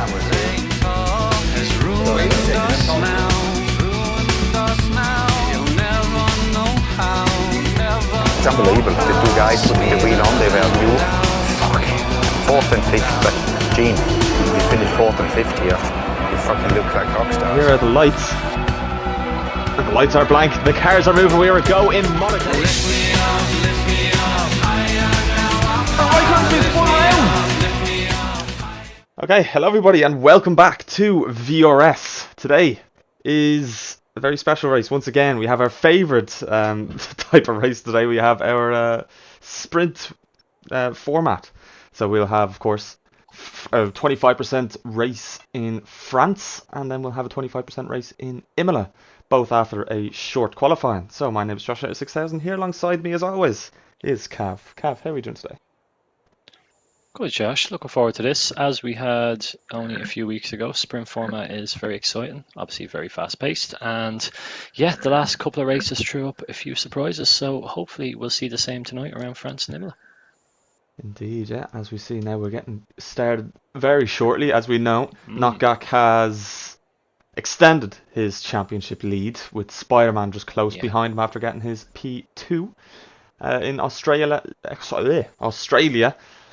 has ruined us now. You'll never know how. It's unbelievable. The two guys putting the wheel on, they were new. Fuck. Fourth and fifth, but Gene, you finished fourth and fifth here. You fucking look like rock stars. Here are the lights. And the lights are blank. The cars are moving. We are go in Monaco. Lift me up, higher now. Okay, hello everybody and welcome back to VRS. Today is a very special race. Once again, we have our favourite type of race today. We have our sprint format. So we'll have, of course, a 25% race in France, and then we'll have a 25% race in Imola, both after a short qualifying. So my name is Joshua 6000. Here alongside me, as always, is Cav. Cav, how are we doing today? Good, Josh. Looking forward to this. As we had only a few weeks ago, sprint format is very exciting, obviously very fast-paced, and yeah, the last couple of races threw up a few surprises, so hopefully we'll see the same tonight around France and Imola. Indeed, yeah. As we see now, we're getting started very shortly. As we know, Knockgak has extended his championship lead, with Spider-Man just close behind him after getting his P2 in Australia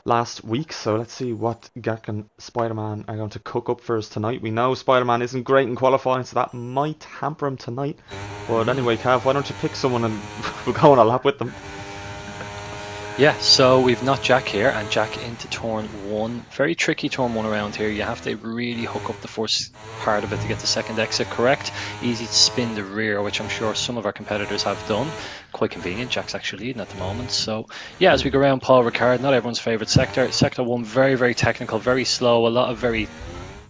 last week. So let's see what Gak and Spider-Man are going to cook up for us tonight. We know Spider-Man isn't great in qualifying, so that might hamper him tonight. But anyway, Cav, why don't you pick someone and we'll go on a lap with them. Yeah, so we've not Jack here, and Jack into turn one. Very tricky turn one around here. You have to really hook up the first part of it to get the second exit correct. Easy to spin the rear, which I'm sure some of our competitors have done. Quite convenient. Jack's actually leading at the moment. So yeah, as we go around Paul Ricard, not everyone's favourite sector. Sector one, very, very technical, very slow, a lot of very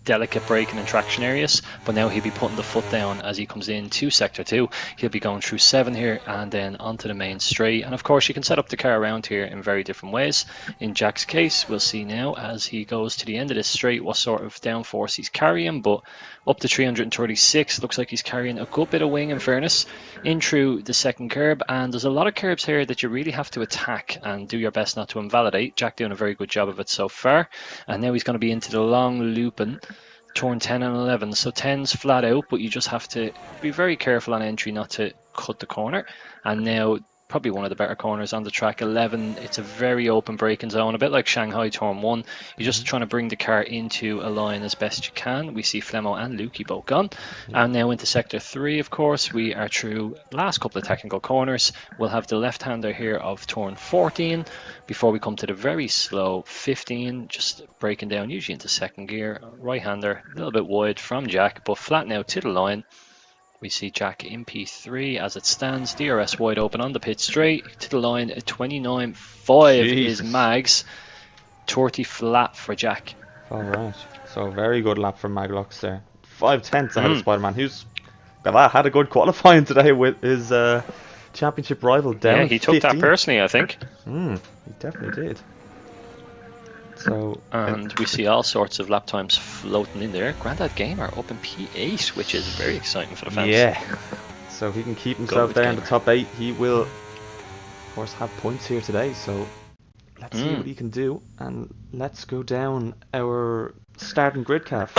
delicate braking and traction areas, but now he'll be putting the foot down as he comes into sector 2. He'll be going through 7 here and then onto the main straight, and of course you can set up the car around here in very different ways. In Jack's case, we'll see now as he goes to the end of this straight what sort of downforce he's carrying, but up to 336, looks like he's carrying a good bit of wing in fairness, in through the second curb, and there's a lot of curbs here that you really have to attack and do your best not to invalidate. Jack doing a very good job of it so far, and now he's going to be into the long looping turn 10 and 11. So 10's flat out, but you just have to be very careful on entry not to cut the corner. And now probably one of the better corners on the track. 11, it's a very open braking zone, a bit like Shanghai turn 1. You're just trying to bring the car into a line as best you can. We see Flemo and Lukey both gone. And now into sector 3, of course, we are through last couple of technical corners. We'll have the left-hander here of turn 14 before we come to the very slow 15, just breaking down usually into second gear. Right-hander, a little bit wide from Jack, but flat now to the line. We see Jack in P3 as it stands. DRS wide open on the pit straight to the line at 29.5 is Mags. 30 flat for Jack. Alright, so very good lap from Maglox there. 5/10 ahead of Spider-Man, who's had a good qualifying today with his championship rival down. Yeah, he took 15. that personally, I think. He definitely did. So, and we see all sorts of lap times floating in there. Grandad Gamer up in P8, which is very exciting for the fans. Yeah, so if he can keep himself there in the top 8, he will, of course, have points here today. So let's see what he can do, and let's go down our starting grid, Calf.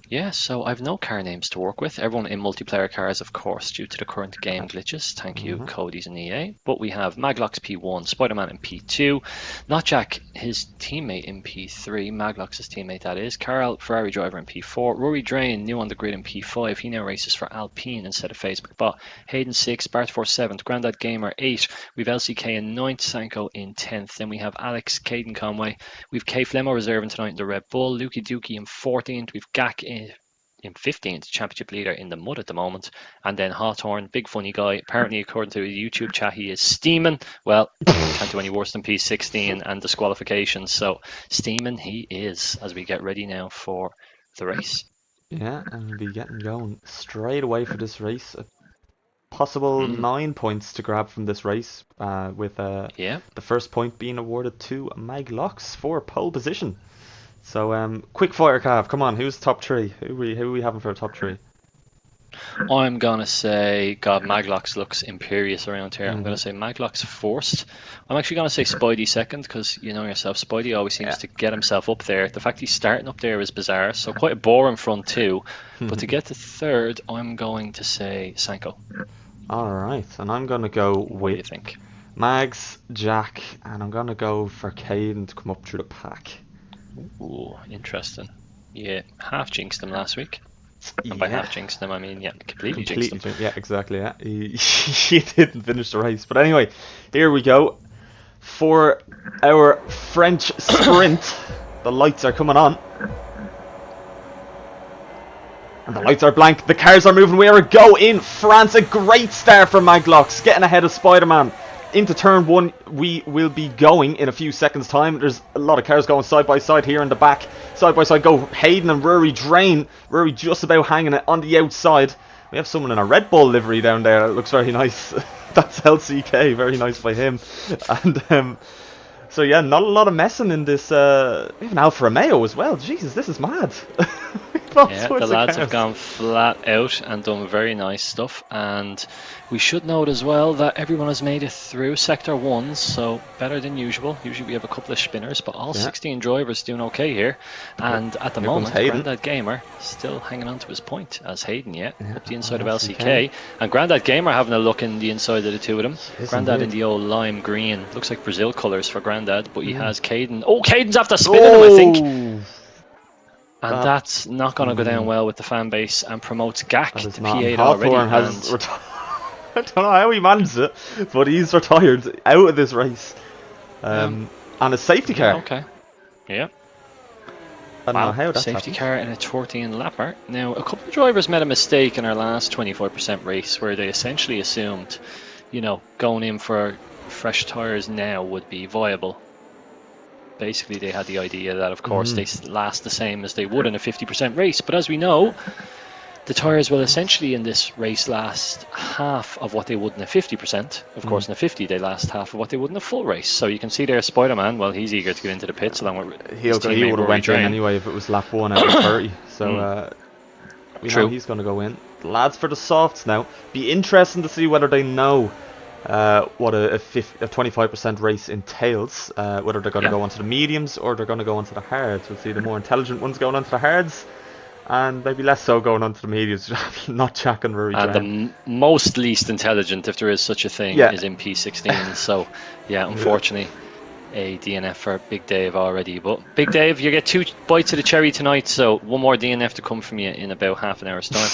Yeah, so I've no car names to work with. Everyone in multiplayer cars, of course, due to the current game glitches. Thank you, Cody's and EA. But we have Maglox P1, Spider-Man in P2, Not Jack, his teammate in P3, Maglox's teammate that is, Carl, Ferrari driver in P4, Rory Drain, new on the grid in P5, he now races for Alpine instead of FaZe McBot, Hayden 6, Bart 4 7th, Grandad Gamer 8, we've LCK in 9th, Sanko in 10th, then we have Alex, Caden Conway, we've K Flemo reserving tonight in the Red Bull, Lukey Dookie in 14th, we've Gak in 15th, championship leader in the mud at the moment, and then Hawthorne, big funny guy, apparently according to his YouTube chat he is steaming. Well, can't do any worse than P16 and disqualifications, so steaming he is as we get ready now for the race. Yeah, and we'll be getting going straight away for this race. A possible 9 points to grab from this race, with the first point being awarded to Maglox for pole position. So, quick fire, Cav. Come on, who's top 3? Who are we having for a top 3? I'm going to say, God, Maglox looks imperious around here. I'm going to Mm-hmm. say Maglox first. I'm actually going to say Spidey second because you know yourself, Spidey always seems to get himself up there. The fact he's starting up there is bizarre. So quite a boring front too. But to get to third, I'm going to say Sanko. All right, and I'm gonna go What do you with think? Mags, Jack, and I'm gonna go for Caden to come up through the pack. Ooh, interesting. Yeah, half jinxed him last week. And by Yeah. half jinxed him, I mean, yeah, completely jinxed Completely, him. yeah, exactly. Yeah, he didn't finish the race, but anyway, here we go for our French sprint. The lights are coming on, and the lights are blank. The cars are moving. We are a go in France. A great start from Maglox, getting ahead of Spider-Man. Into turn one, we will be going in a few seconds' time. There's a lot of cars going side by side here in the back. Side by side go Hayden and Rory Drain. Rory just about hanging it on the outside. We have someone in a Red Bull livery down there. It looks very nice. That's LCK. Very nice by him. And so yeah, not a lot of messing in this. We have an Alfa Romeo as well. Jesus, this is mad. Yeah, the lads have gone flat out and done very nice stuff, and we should note as well that everyone has made it through Sector 1, so better than usual. Usually we have a couple of spinners, but all 16 drivers doing okay here, and at the moment, Grandad Gamer still hanging on to his point, as Hayden, up the inside of LCK, and Grandad Gamer having a look in the inside of the two of them. Grandad in the old lime green, looks like Brazil colours for Grandad, but he has Caden. Oh, Caden's after spinning him, I think. And that's not going to go down well with the fan base and promotes Gak to P8 already. I don't know how he managed it, but he's retired out of this race. On a safety car. Okay. Yeah. I don't know how that's safety happened. car in a 14 lapper. Now, a couple of drivers made a mistake in our last 25% race where they essentially assumed, you know, going in for fresh tyres now would be viable. Basically, they had the idea that, of course, they last the same as they would in a 50% race. But as we know, the tyres will essentially in this race last half of what they would in a 50%. Of course, in a 50, they last half of what they would in a full race. So you can see there, Spider-Man, well, he's eager to get into the pits along with He would have went in anyway if it was lap 1 out of 30. So we know he's going to go in. The lads for the softs now. Be interesting to see whether they know what a 25% race entails, whether they're going to go onto the mediums or they're going to go onto the hards. We'll see the more intelligent ones going onto the hards, and maybe less so going onto the mediums, not Jack and Rory. And the most least intelligent, if there is such a thing, is in P16. So, yeah, unfortunately, a DNF for Big Dave already. But Big Dave, you get 2 bites of the cherry tonight, so one more DNF to come from you in about half an hour's time.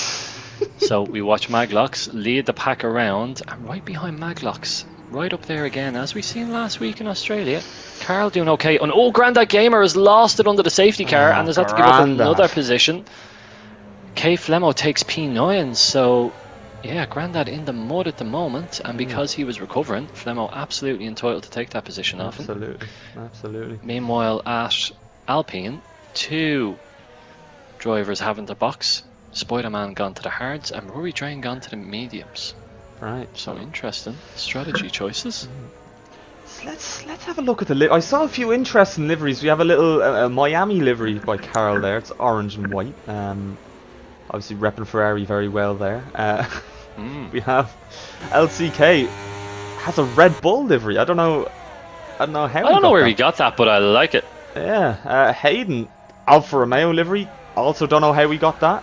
So we watch Maglox lead the pack around, and right behind Maglox, right up there again, as we seen last week in Australia, Carl doing okay. And Grandad Gamer has lost it under the safety car and has had to give up another position. K Flemo takes P9, so yeah, Grandad in the mud at the moment, and because he was recovering, Flemo absolutely entitled to take that position off him. Absolutely. Meanwhile, at Alpine, 2 drivers having to box. Spider-Man gone to the hards and Rory Drain gone to the mediums. Right. So interesting strategy choices. Let's have a look at the I saw a few interesting liveries. We have a little Miami livery by Carl there. It's orange and white. Obviously repping Ferrari very well there. We have LCK has a Red Bull livery. I don't know how. I don't know where he got that, but I like it. Yeah. Hayden Alfa Romeo livery. Also don't know how we got that.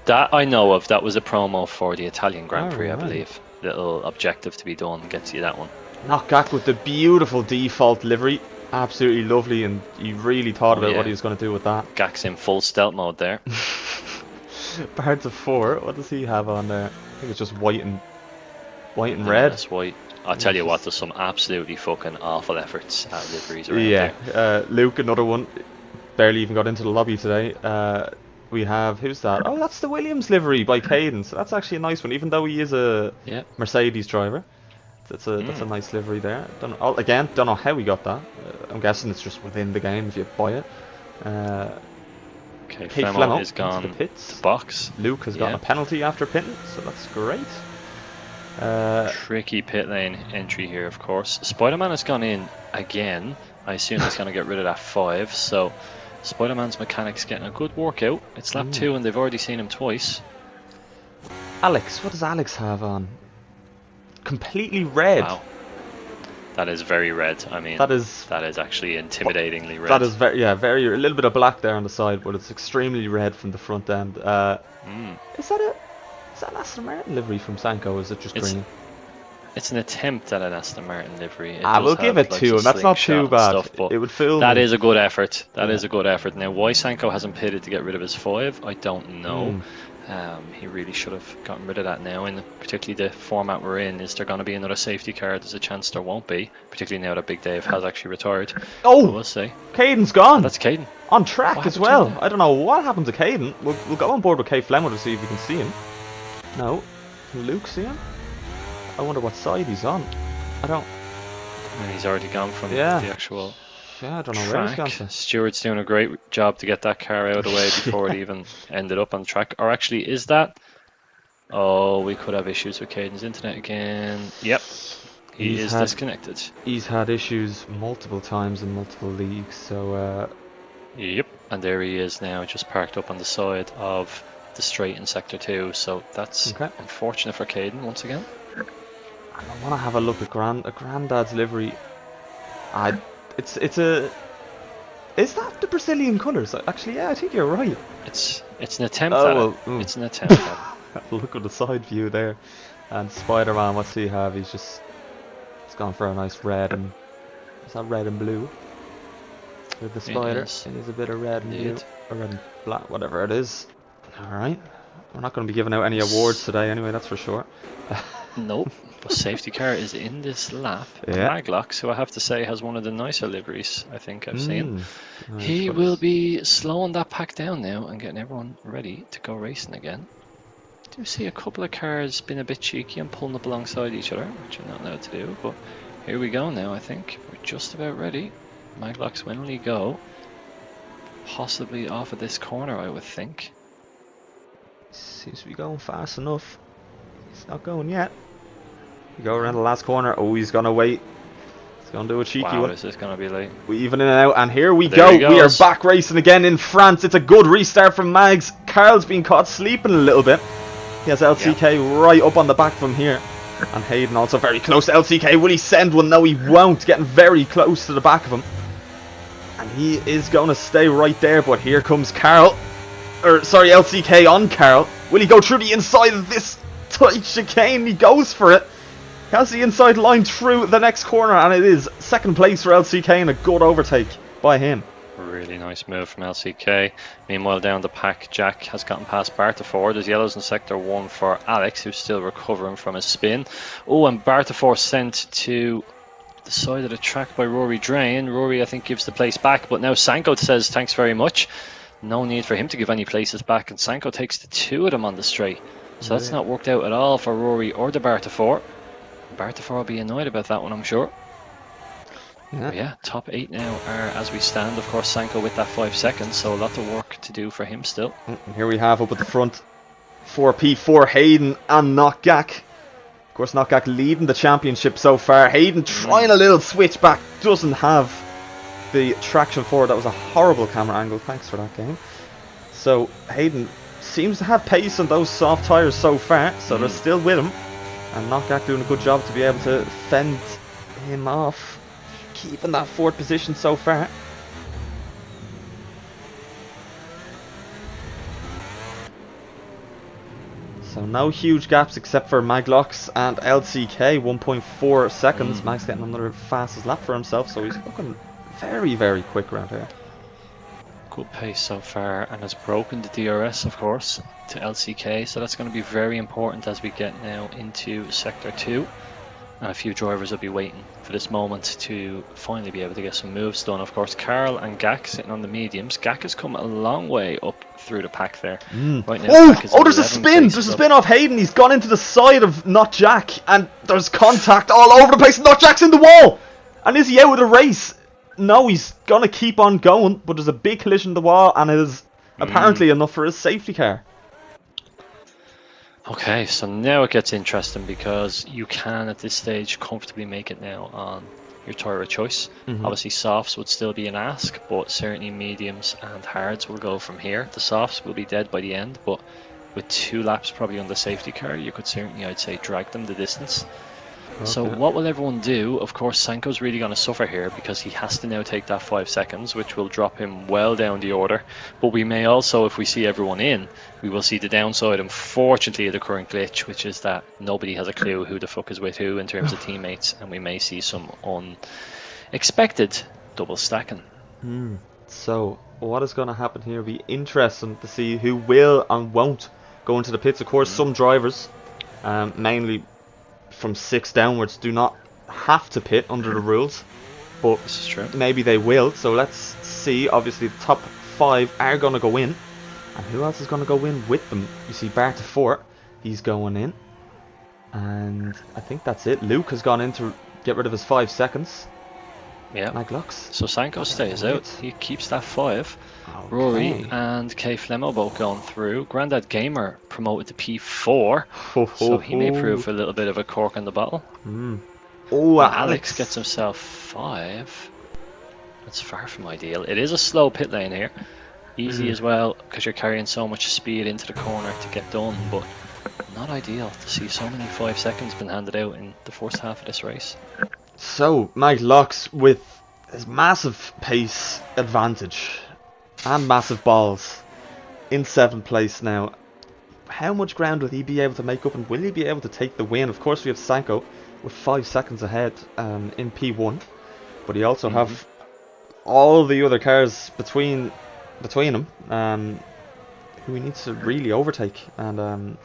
That I know of. That was a promo for the Italian Grand Prix, I believe. Little objective to be done gets you that one. Not Gak with the beautiful default livery. Absolutely lovely, and he really thought about what he was going to do with that. Gak's in full stealth mode there. Birds of 4. What does he have on there? I think it's just white and red. That's white. I'll tell you what, there's some absolutely fucking awful efforts at liveries around there. Luke, another one. Barely even got into the lobby today. We have, who's that? Oh, that's the Williams livery by Caden. So that's actually a nice one, even though he is a Mercedes driver. That's a nice livery there. Don't know how we got that. I'm guessing it's just within the game if you buy it. Okay, Flemo has gone to the pits. Box. Luke has gotten a penalty after pitting, so that's great. Tricky pit lane entry here, of course. Spider-Man has gone in again. I assume he's going to get rid of that 5, so Spider-Man's mechanics getting a good workout. It's lap 2 and they've already seen him twice. Alex, what does Alex have on? Completely red. Wow. That is very red. I mean, That is actually intimidatingly red. That is very, yeah, very, a little bit of black there on the side, but it's extremely red from the front end. Is that an Aston Martin livery from Sanko? Or is it just green? It's an attempt at an Aston Martin livery. We'll give it to him. That's not too bad. Stuff, but it would fill. That is a good effort. That is a good effort. Now, why Sanko hasn't pitted to get rid of his 5, I don't know. He really should have gotten rid of that now. And particularly the format we're in, is there going to be another safety car? There's a chance there won't be, particularly now that Big Dave has actually retired. Oh, but we'll see. Caden's gone. That's Caden. On track as well. I don't know what happened to Caden. We'll go on board with Kay Flemmer to see if we can see him. No. Can Luke see him? I wonder what side he's on. I don't. And he's already gone from the actual. Yeah, I don't know where he's gone to. Stewart's doing a great job to get that car out of the way before it even ended up on the track. Or actually, is that? Oh, we could have issues with Caden's internet again. Yep, he is disconnected. He's had issues multiple times in multiple leagues, so. Yep, and there he is now, just parked up on the side of the straight in Sector 2. So that's unfortunate for Caden once again. I want to have a look at Grandad's livery. Is that the Brazilian colours? Actually, yeah, I think you're right. It's an attempt at it. It's an attempt at it. Look at the side view there. And Spider-Man, what's he have? He's gone for a nice red and... Is that red and blue? With the spider. It is a bit of red and blue. Or red and black, whatever it is. Alright. We're not going to be giving out any awards today anyway, that's for sure. Nope. But safety car is in this lap. Maglocks, who I have to say has one of the nicer liveries I think I've seen. He will be slowing that pack down now and getting everyone ready to go racing again. I do see a couple of cars being a bit cheeky and pulling up alongside each other, which I'm not allowed to do, but here we go now. I think we're just about ready. Maglocks, when will he go? Possibly off of this corner, I would think. Seems to be going fast enough. He's not going yet. We go around the last corner. Oh, he's gonna wait. He's gonna do a cheeky one. This is gonna be late. We even in and out, and here we go. We are back racing again in France. It's a good restart from Mags. Carl's been caught sleeping a little bit. He has LCK right up on the back from here. And Hayden also very close to LCK. Will he send one? No, he won't. Getting very close to the back of him. And he is going to stay right there. But here comes Carl. LCK on Carl. Will he go through the inside of this tight chicane? He goes for it. He has the inside line through the next corner. And it is second place for LCK and a good overtake by him. Really nice move from LCK. Meanwhile, down the pack, Jack has gotten past Bartafor. There's yellows in Sector 1 for Alex, who's still recovering from his spin. Oh, and Bartafor sent to the side of the track by Rory Drain. Rory, I think, gives the place back, but now Sanko says thanks very much. No need for him to give any places back, and Sanko takes the two of them on the straight. So that's not worked out at all for Rory or the Bartafor. Bartafor will be annoyed about that one, I'm sure. Yeah, top 8 now are as we stand. Of course, Sanko with that 5 seconds, so a lot of work to do for him still. Here we have up at the front 4P4 Hayden and Knockgak. Of course, Knockgak leading the championship so far. Hayden trying a little switchback, doesn't have the traction forward. That was a horrible camera angle. Thanks for that, game. So Hayden seems to have pace on those soft tyres so far, so they're still with him. And Knockgak doing a good job to be able to fend him off. Keeping that 4th position so far. So no huge gaps except for Maglox and LCK, 1.4 seconds. Mag's getting another fastest lap for himself, so he's looking very, very quick around here. Good pace so far, and has broken the DRS, of course, to LCK, so that's going to be very important as we get now into Sector 2. And a few drivers will be waiting for this moment to finally be able to get some moves done. Of course, Carl and Gak sitting on the mediums. Gak has come a long way up through the pack there. Right now, there's a spin! There's a spin off Hayden. He's gone into the side of Not Jack, and there's contact all over the place. Not Jack's in the wall! And is he out of the race? No, he's gonna keep on going, but there's a big collision in the wall, and it is apparently enough for his safety car. Okay, so now it gets interesting because you can at this stage comfortably make it now on your tyre of choice. Obviously softs would still be an ask, but certainly mediums and hards will go from here. The softs will be dead by the end, but with 2 laps probably on the safety car, you could certainly, I'd say, drag them the distance. So Okay. what will everyone do? Of course, Sanko's really going to suffer here because he has to now take that 5 seconds, which will drop him well down the order. But we may also, if we see everyone in, we will see the downside, unfortunately, of the current glitch, which is that nobody has a clue who the fuck is with who in terms of teammates, and we may see some unexpected double stacking. So, what is going to happen here? It'll be interesting to see who will and won't go into the pits. Of course, some drivers, mainly from 6 downwards, do not have to pit under the rules, but This is true. maybe they will. So let's see. Obviously, the top 5 are going to go in, and who else is going to go in with them? You see Bart de Fort, he's going in, and I think that's it. Luke has gone in to get rid of his 5 seconds. Yeah. Maglux. So Sanko stays out. He keeps that 5. Okay. Rory and K Flemo both going through. Grandad Gamer promoted to P4, so he may prove a little bit of a cork in the bottle. Oh, And Alex gets himself 5. That's far from ideal. It is a slow pit lane here. Easy as well, because you're carrying so much speed into the corner to get done, but not ideal to see so many 5 seconds been handed out in the first half of this race. So, Maglux with his massive pace advantage and massive balls in 7th place now. How much ground will he be able to make up, and will he be able to take the win? Of course, we have Sanko with 5 seconds ahead in P1, but he also have all the other cars between him, who he needs to really overtake, and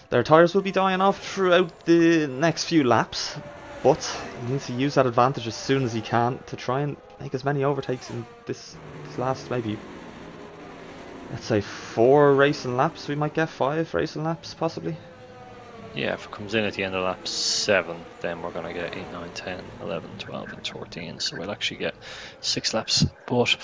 their tyres will be dying off throughout the next few laps. But he needs to use that advantage as soon as he can to try and make as many overtakes in this last, maybe, let's say 4 racing laps. We might get 5 racing laps, possibly. Yeah, if it comes in at the end of lap 7, then we're going to get 8, 9, 10, 11, 12 and 13. So we'll actually get 6 laps. But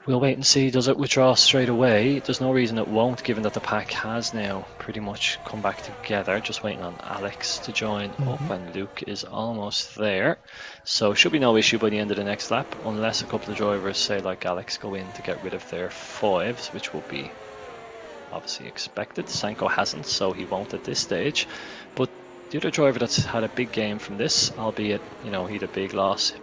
we'll wait and see. Does it withdraw straight away? There's no reason it won't, given that the pack has now pretty much come back together. Just waiting on Alex to join up, and Luke is almost there. So should be no issue by the end of the next lap, unless a couple of drivers, say like Alex, go in to get rid of their 5s, which will be obviously expected. Sanko hasn't, so he won't at this stage. But the other driver that's had a big game from this, albeit, you know, he had a big loss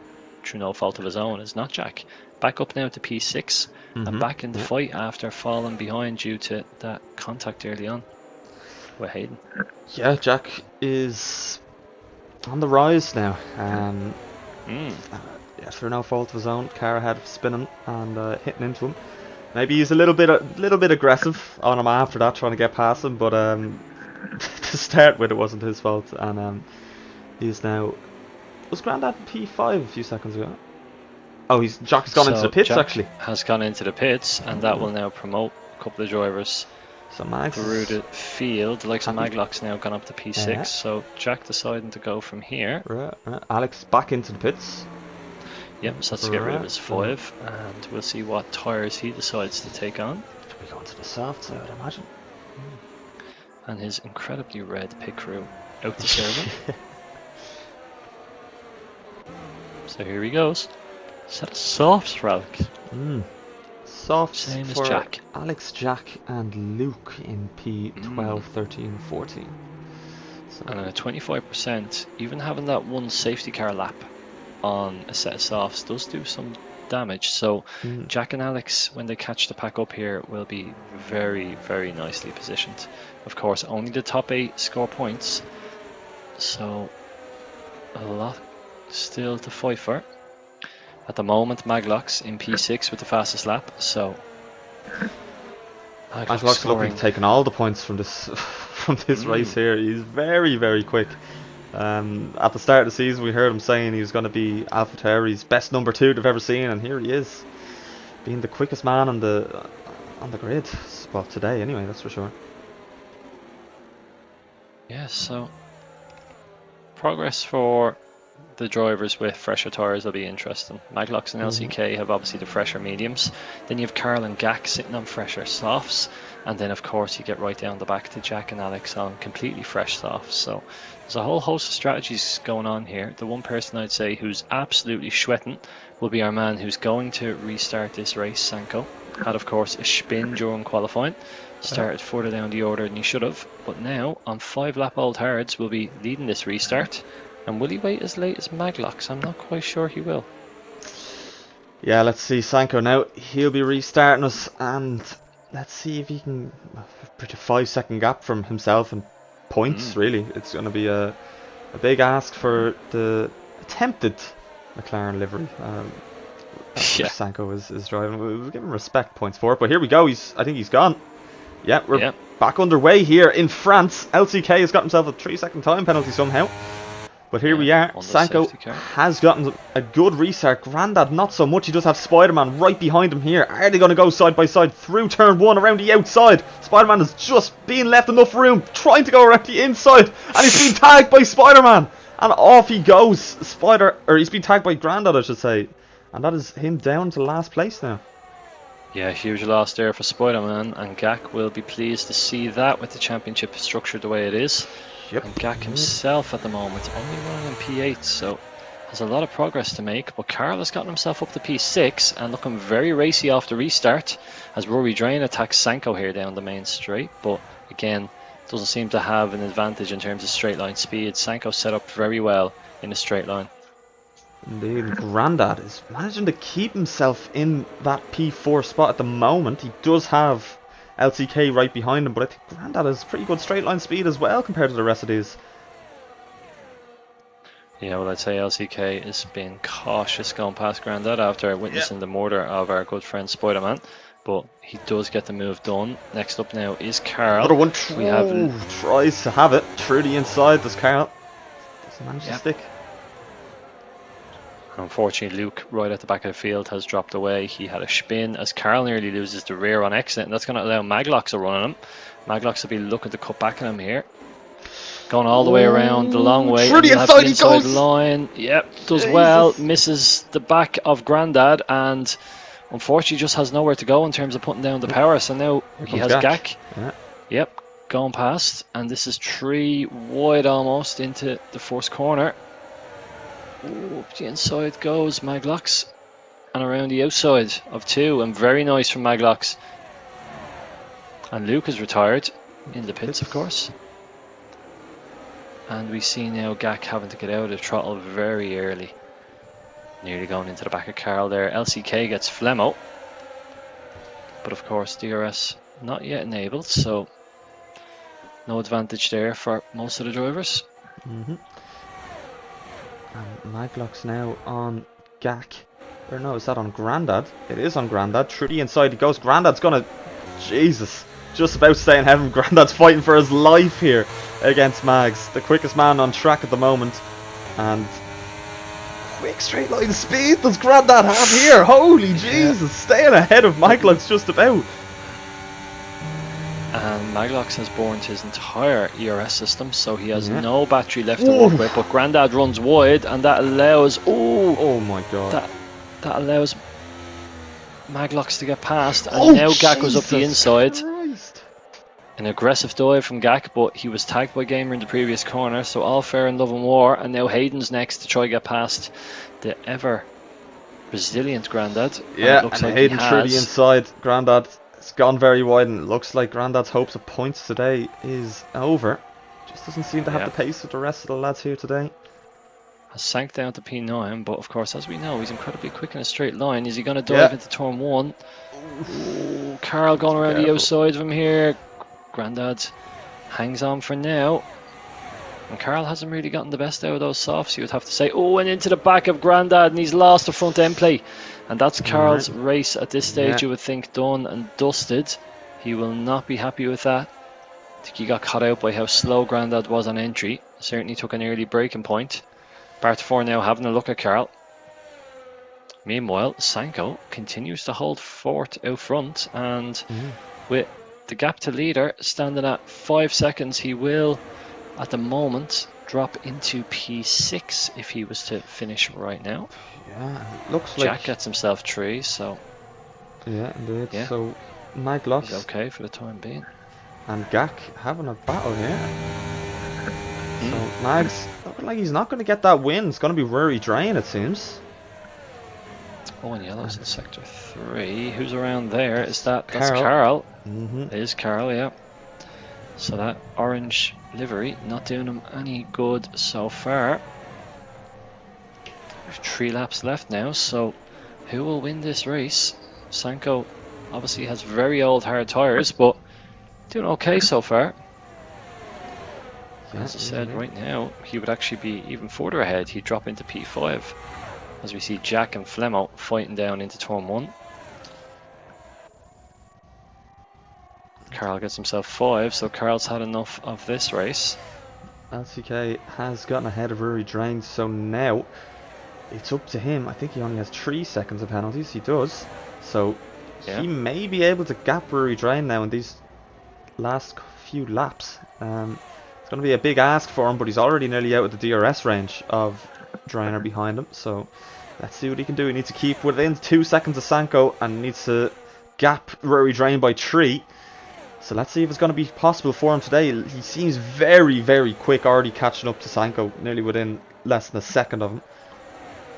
through no fault of his own, is not Jack. Back up now to P6 and back in the fight after falling behind due to that contact early on with Hayden. Yeah, Jack is on the rise now. Through no fault of his own, car ahead of spinning and hitting into him. Maybe he's a little bit aggressive on him after that, trying to get past him, but to start with, it wasn't his fault, and he's now. Was Grandad P5 a few seconds ago? Oh, Jack has gone into the pits. Jack actually has gone into the pits, and that will now promote a couple of drivers so Max through the field. Like some Magloc's now gone up to P6, Yeah. so Jack deciding to go from here. Right. Alex back into the pits. Yep, so that's to get rid of his 5, and we'll see what tyres he decides to take on. We go into the softs, I would imagine. And his incredibly red pit crew out to serve him. So here he goes. Set of softs for Alex. Softs Same as for Jack. Alex, Jack, and Luke in P12, 13, 14. So, And at 25%, even having that one safety car lap on a set of softs does do some damage. So Jack and Alex, when they catch the pack up here, will be very, very nicely positioned. Of course, only the top 8 score points, so a lot still to fight for. At the moment, Magloc's in P6 with the fastest lap, so Magloc's looking to taking all the points from this race here. He's very, very quick. At the start of the season, we heard him saying he was going to be AlphaTauri's best number 2 they've ever seen, and here he is, being the quickest man on the grid. Well, today anyway, that's for sure. Yeah, so progress for the drivers with fresher tyres will be interesting. Magloc's and LCK have obviously the fresher mediums. Then you have Carl and Gak sitting on fresher softs. And then of course you get right down the back to Jack and Alex on completely fresh softs. So there's a whole host of strategies going on here. The one person I'd say who's absolutely sweating will be our man who's going to restart this race, Sanko. had, of course, a spin during qualifying. Started further down the order than he should have. But now, on 5-lap old hards, will be leading this restart. And will he wait as late as Maglox? I'm not quite sure he will. Yeah, let's see Sanko now. He'll be restarting us, and let's see if he can bridge a 5-second gap from himself and points. Really, it's going to be a big ask for the attempted McLaren livery. Yeah. Sanko is driving. We'll give him respect points for it. But here we go. I think he's gone. Yeah, we're back underway here in France. LCK has got himself a 3-second time penalty somehow. But here we are. Sanko has gotten a good restart. Grandad not so much. He does have Spider-Man right behind him here. Are they going to go side by side through turn 1 around the outside? Spider-Man has just been left enough room, trying to go around the inside, and he's been tagged by Spider-Man. And off he goes. He's been tagged by Grandad, I should say. And that is him down to last place now. Yeah, huge loss there for Spider-Man, and Gak will be pleased to see that with the championship structured the way it is. Yep. And Gak himself at the moment only running in P8, so has a lot of progress to make. But Carl has gotten himself up to P6 and looking very racy off the restart as Rory Drain attacks Sanko here down the main straight. But again, doesn't seem to have an advantage in terms of straight line speed. Sanko set up very well in the straight line. Indeed, Grandad is managing to keep himself in that P4 spot at the moment. He does have LCK right behind him, but I think Grandad has pretty good straight line speed as well compared to the rest of these. Yeah, well, I'd say LCK is being cautious going past Grandad after witnessing the murder of our good friend Spider-Man. But he does get the move done. Next up now is Carl. Another one tries to have it through the inside. Does Carl? Doesn't manage to stick. Unfortunately, Luke, right at the back of the field, has dropped away. He had a spin as Carl nearly loses the rear on exit, and that's going to allow Maglox to run on him. Maglox will be looking to cut back on him here. Going all the way around the long way. Through the inside he goes! Line. Yep, does well. Misses the back of Grandad, and unfortunately just has nowhere to go in terms of putting down the power. So now he has Gak. Yep, going past, and this is 3 wide almost into the first corner. Ooh, up the inside goes Maglox, and around the outside of 2, and very nice from Maglox. And Luke is retired in the pits, of course. And we see now Gak having to get out of the throttle very early. Nearly going into the back of Carl there. LCK gets Flemmo, but of course DRS not yet enabled, so no advantage there for most of the drivers. And Maglox now on Gak. Or no, is that on Grandad? It is on Grandad. Through the inside he goes. Grandad's gonna... Jesus. Just about to stay in heaven. Grandad's fighting for his life here against Mags. The quickest man on track at the moment. And... quick straight line speed does Grandad have here? Holy Jesus. Staying ahead of Maglox just about. And Maglox has burned his entire ERS system, so he has no battery left to work with. But Grandad runs wide, and that allows... Oh my god. That allows Maglox to get past, and now Gak goes up the inside. Christ. An aggressive dive from Gak, but he was tagged by Gamer in the previous corner, so all fair in love and war. And now Hayden's next to try to get past the ever resilient Grandad. Yeah, and, like Hayden through the inside. Grandad... it's gone very wide, and it looks like Grandad's hopes of points today is over. Just doesn't seem to have the pace with the rest of the lads here today. Has sank down to P9, but of course, as we know, he's incredibly quick in a straight line. Is he going to dive into turn 1? Ooh, Carl going around the outside of him here. Grandad hangs on for now. And Carl hasn't really gotten the best out of those softs, you would have to say. Oh, and into the back of Grandad, and he's lost the front end play. And that's Carl's race at this stage, you would think, done and dusted. He will not be happy with that. I think he got caught out by how slow Grandad was on entry. Certainly took an early breaking point. Part 4 now having a look at Carl. Meanwhile, Sanko continues to hold fort out front, and with the gap to leader standing at 5 seconds, he will, at the moment, drop into P6 if he was to finish right now. Yeah, it looks like Jack gets himself 3, so yeah, indeed. Yeah. So Maglox is okay for the time being, and Gak having a battle here. So Mags looking like he's not going to get that win. It's going to be Rory Drain, it seems. Oh, and yellow's in sector 3. Who's around there? Is that's Carl. Carl. Mm-hmm. It is Carl, yeah. So that orange livery not doing him any good so far. There's 3 laps left now, so who will win this race? Sanko obviously has very old hard tyres, but doing okay so far. As I said, right now he would actually be even further ahead. He'd drop into P5 as we see Jack and Flemo fighting down into turn 1. Carl gets himself 5, so Carl's had enough of this race. LCK has gotten ahead of Rory Drain, so now it's up to him. I think he only has 3 seconds of penalties. He does. So he may be able to gap Rory Drain now in these last few laps. It's going to be a big ask for him, but he's already nearly out of the DRS range of Drainer behind him. So let's see what he can do. He needs to keep within 2 seconds of Sanko and needs to gap Rory Drain by 3. So let's see if it's going to be possible for him today. He seems very, very quick, already catching up to Sanko, nearly within less than a second of him.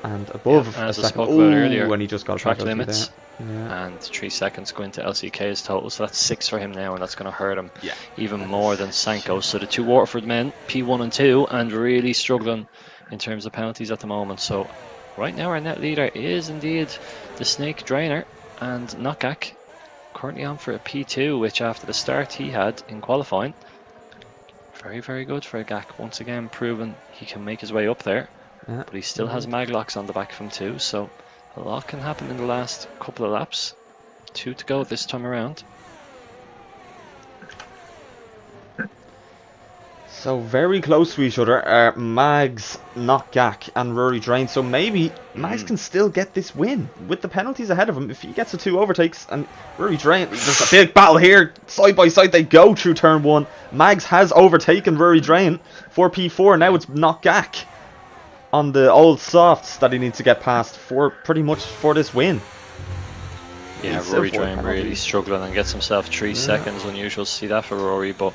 And above a as I second. spoke about earlier, when he just got track back out limits. there. Yeah. And 3 seconds go into LCK's total, so that's 6 for him now, and that's going to hurt him Yeah. even more than Sanko. So the 2 Waterford men, P1 and 2, and really struggling in terms of penalties at the moment. So right now our net leader is indeed the Snake Drainer, and Knockak currently on for a P2, which after the start he had in qualifying, very, very good for a Gak. Once again proven he can make his way up there. Yeah. But he still has Maglocks on the back of him too, so a lot can happen in the last couple of laps. 2 to go this time around. So very close to each other are Mags, Knockak and Rory Drain. So maybe Mags can still get this win with the penalties ahead of him. If he gets the 2 overtakes and Rory Drain, there's a big battle here. Side by side they go through turn 1. Mags has overtaken Rory Drain for P4. Now it's Knockak on the old softs that he needs to get past for pretty much for this win. Yeah, He's Rory still Drain penalties. really struggling and gets himself 3 seconds. Unusual to see that for Rory, but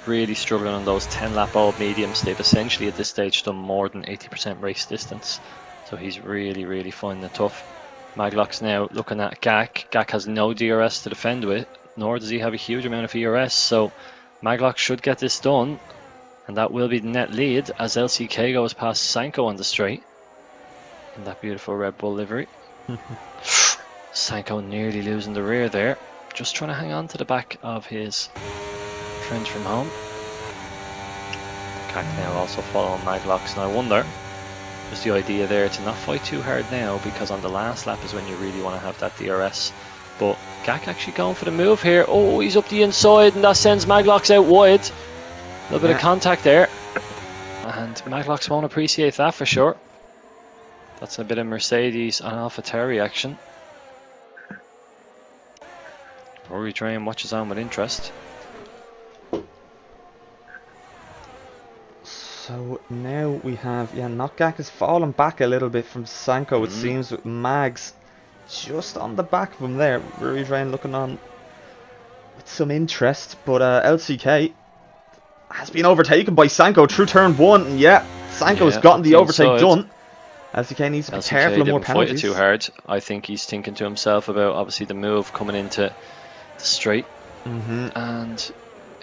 really struggling on those 10 lap old mediums. They've essentially at this stage done more than 80% race distance, so he's really, really finding it tough. Maglocks now looking at Gak. Gak has no DRS to defend with, nor does he have a huge amount of ERS, so Maglocks should get this done, and that will be the net lead as LCK goes past Sanko on the straight in that beautiful Red Bull livery. Sanko nearly losing the rear there, just trying to hang on to the back of his friends from home. Gak now also following Maglocks, and I wonder, was the idea there to not fight too hard now, because on the last lap is when you really want to have that DRS. But Gak actually going for the move here. Oh, he's up the inside, and that sends Maglocks out wide. A little bit of contact there, and Maglocks won't appreciate that for sure. That's a bit of Mercedes and AlphaTauri action. Rory Drain watches on with interest. So now we have, Knockak has fallen back a little bit from Sanko, it seems, with Mags just on the back of him there. Rory Drain looking on with some interest, but LCK has been overtaken by Sanko through turn 1, and Sanko's gotten the overtake done. LCK needs to be careful of more penalties. Fight it too hard. I think he's thinking to himself about obviously the move coming into the straight, and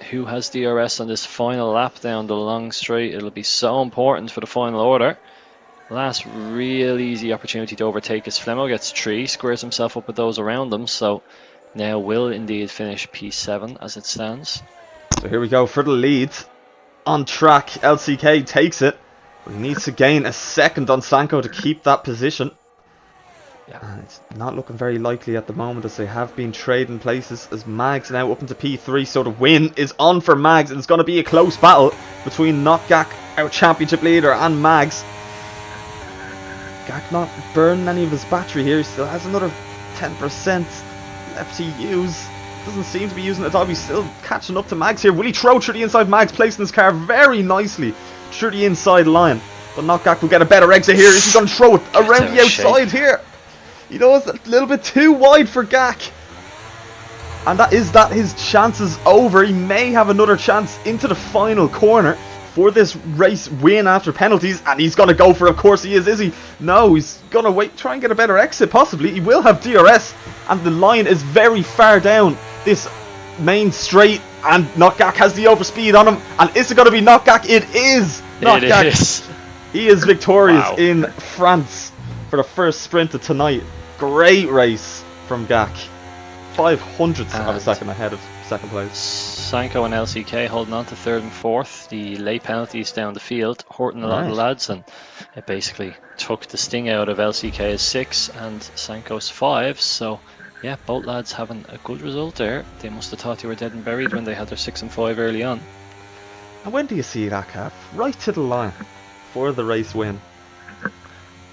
who has DRS on this final lap down the long straight. It'll be so important for the final order. Last real easy opportunity to overtake as Flemo gets 3, squares himself up with those around him, so now will indeed finish P7 as it stands. So here we go for the lead on track. LCK takes it, but he needs to gain a second on Sanko to keep that position. It's not looking very likely at the moment, as they have been trading places, as Mags now up into P3, so the win is on for Mags, and it's going to be a close battle between Knockak, our championship leader, and Mags. Gak not burning any of his battery here, he still has another 10% left to use. Doesn't seem to be using it at all. He's still catching up to Mags here. Will he throw through the inside? Mags placing his car very nicely through the inside line, but Knockak will get a better exit here. Is he going to throw it around the outside here? He knows a little bit too wide for Gak, and that his chances over. He may have another chance into the final corner. for this race win after penalties, and he's going to go for it. Of course he is he? No, he's going to wait, try and get a better exit, possibly. He will have DRS, and the line is very far down this main straight, and Knockgak has the overspeed on him. And is it going to be Knockgak? It is Knockgak. It is. He is victorious Wow. in France for the first sprint of tonight. Great race from Gak. 500th of a second ahead of second place. Sanko and LCK holding on to third and fourth. The late penalties down the field, hurting a lot of the Right. lads, and it basically took the sting out of LCK's 6 and Sanko's 5. So, yeah, both lads having a good result there. They must have thought they were dead and buried when they had their 6 and 5 early on. And when do you see that, Cav? Right to the line for the race win.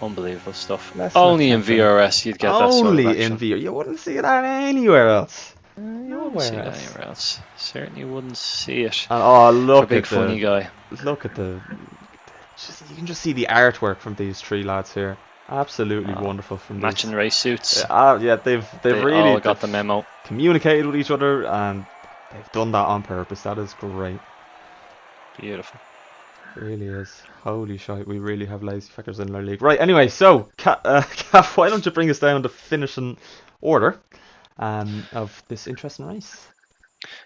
Unbelievable stuff. Let's Only not in think VRS you'd get that sort of Only action. in VR. You wouldn't see that anywhere else. You wouldn't see that anywhere else. Certainly wouldn't see it. And oh, For a look big at funny the guy. look at the. You can just see the artwork from these three lads here. Absolutely wonderful from these. Matching race suits. Yeah, they've They really all got the memo. communicated with each other, and they've done that on purpose. That is great. Beautiful. It really is. Holy shite, we really have lazy fuckers in our league. Right, anyway, so, Kath, why don't you bring us down the finishing order of this interesting race?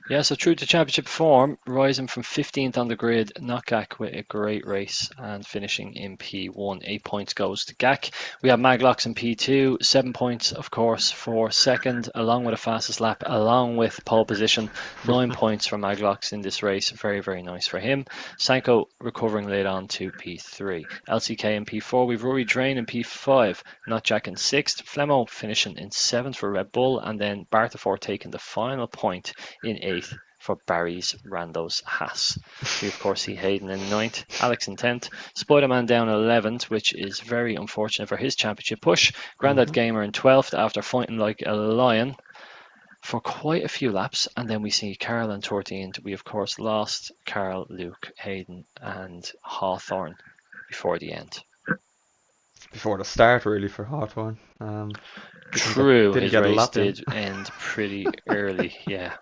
Yeah, so true to championship form, rising from 15th on the grid, not Gak with a great race and finishing in P1. 8 points goes to Gak. We have Maglox in P2, 7 points, of course, for second, along with a fastest lap, along with pole position. 9 points for Maglox in this race. Very, very nice for him. Sanko recovering late on to P3. LCK in P4. We've Rory Drain in P5, not Jack in 6th. Flemo finishing in 7th for Red Bull, and then Bartafor taking the final point in 8th for Barry's Randos Haas. We of course see Hayden in 9th, Alex in 10th, Spider-Man down 11th, which is very unfortunate for his championship push. Grandad Gamer in 12th after fighting like a lion for quite a few laps, and then we see Carl in 13th. We of course lost Carl, Luke, Hayden and Hawthorne before the end. Before the start, really, for Hawthorne. True, didn't his get a race lap in. did end pretty early, yeah.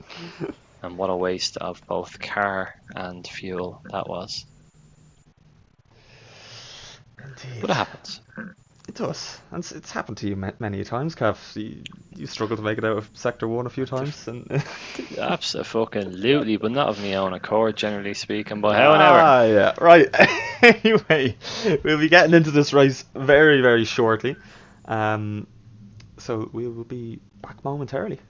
And what a waste of both car and fuel that was. Indeed. But it happens. It does. And it's happened to you many times, Cav. You struggled to make it out of Sector 1 a few times. And Absolutely, but not of my own accord, generally speaking. But however, Ah, yeah. Right. Anyway, we'll be getting into this race very, very shortly. So we will be back momentarily.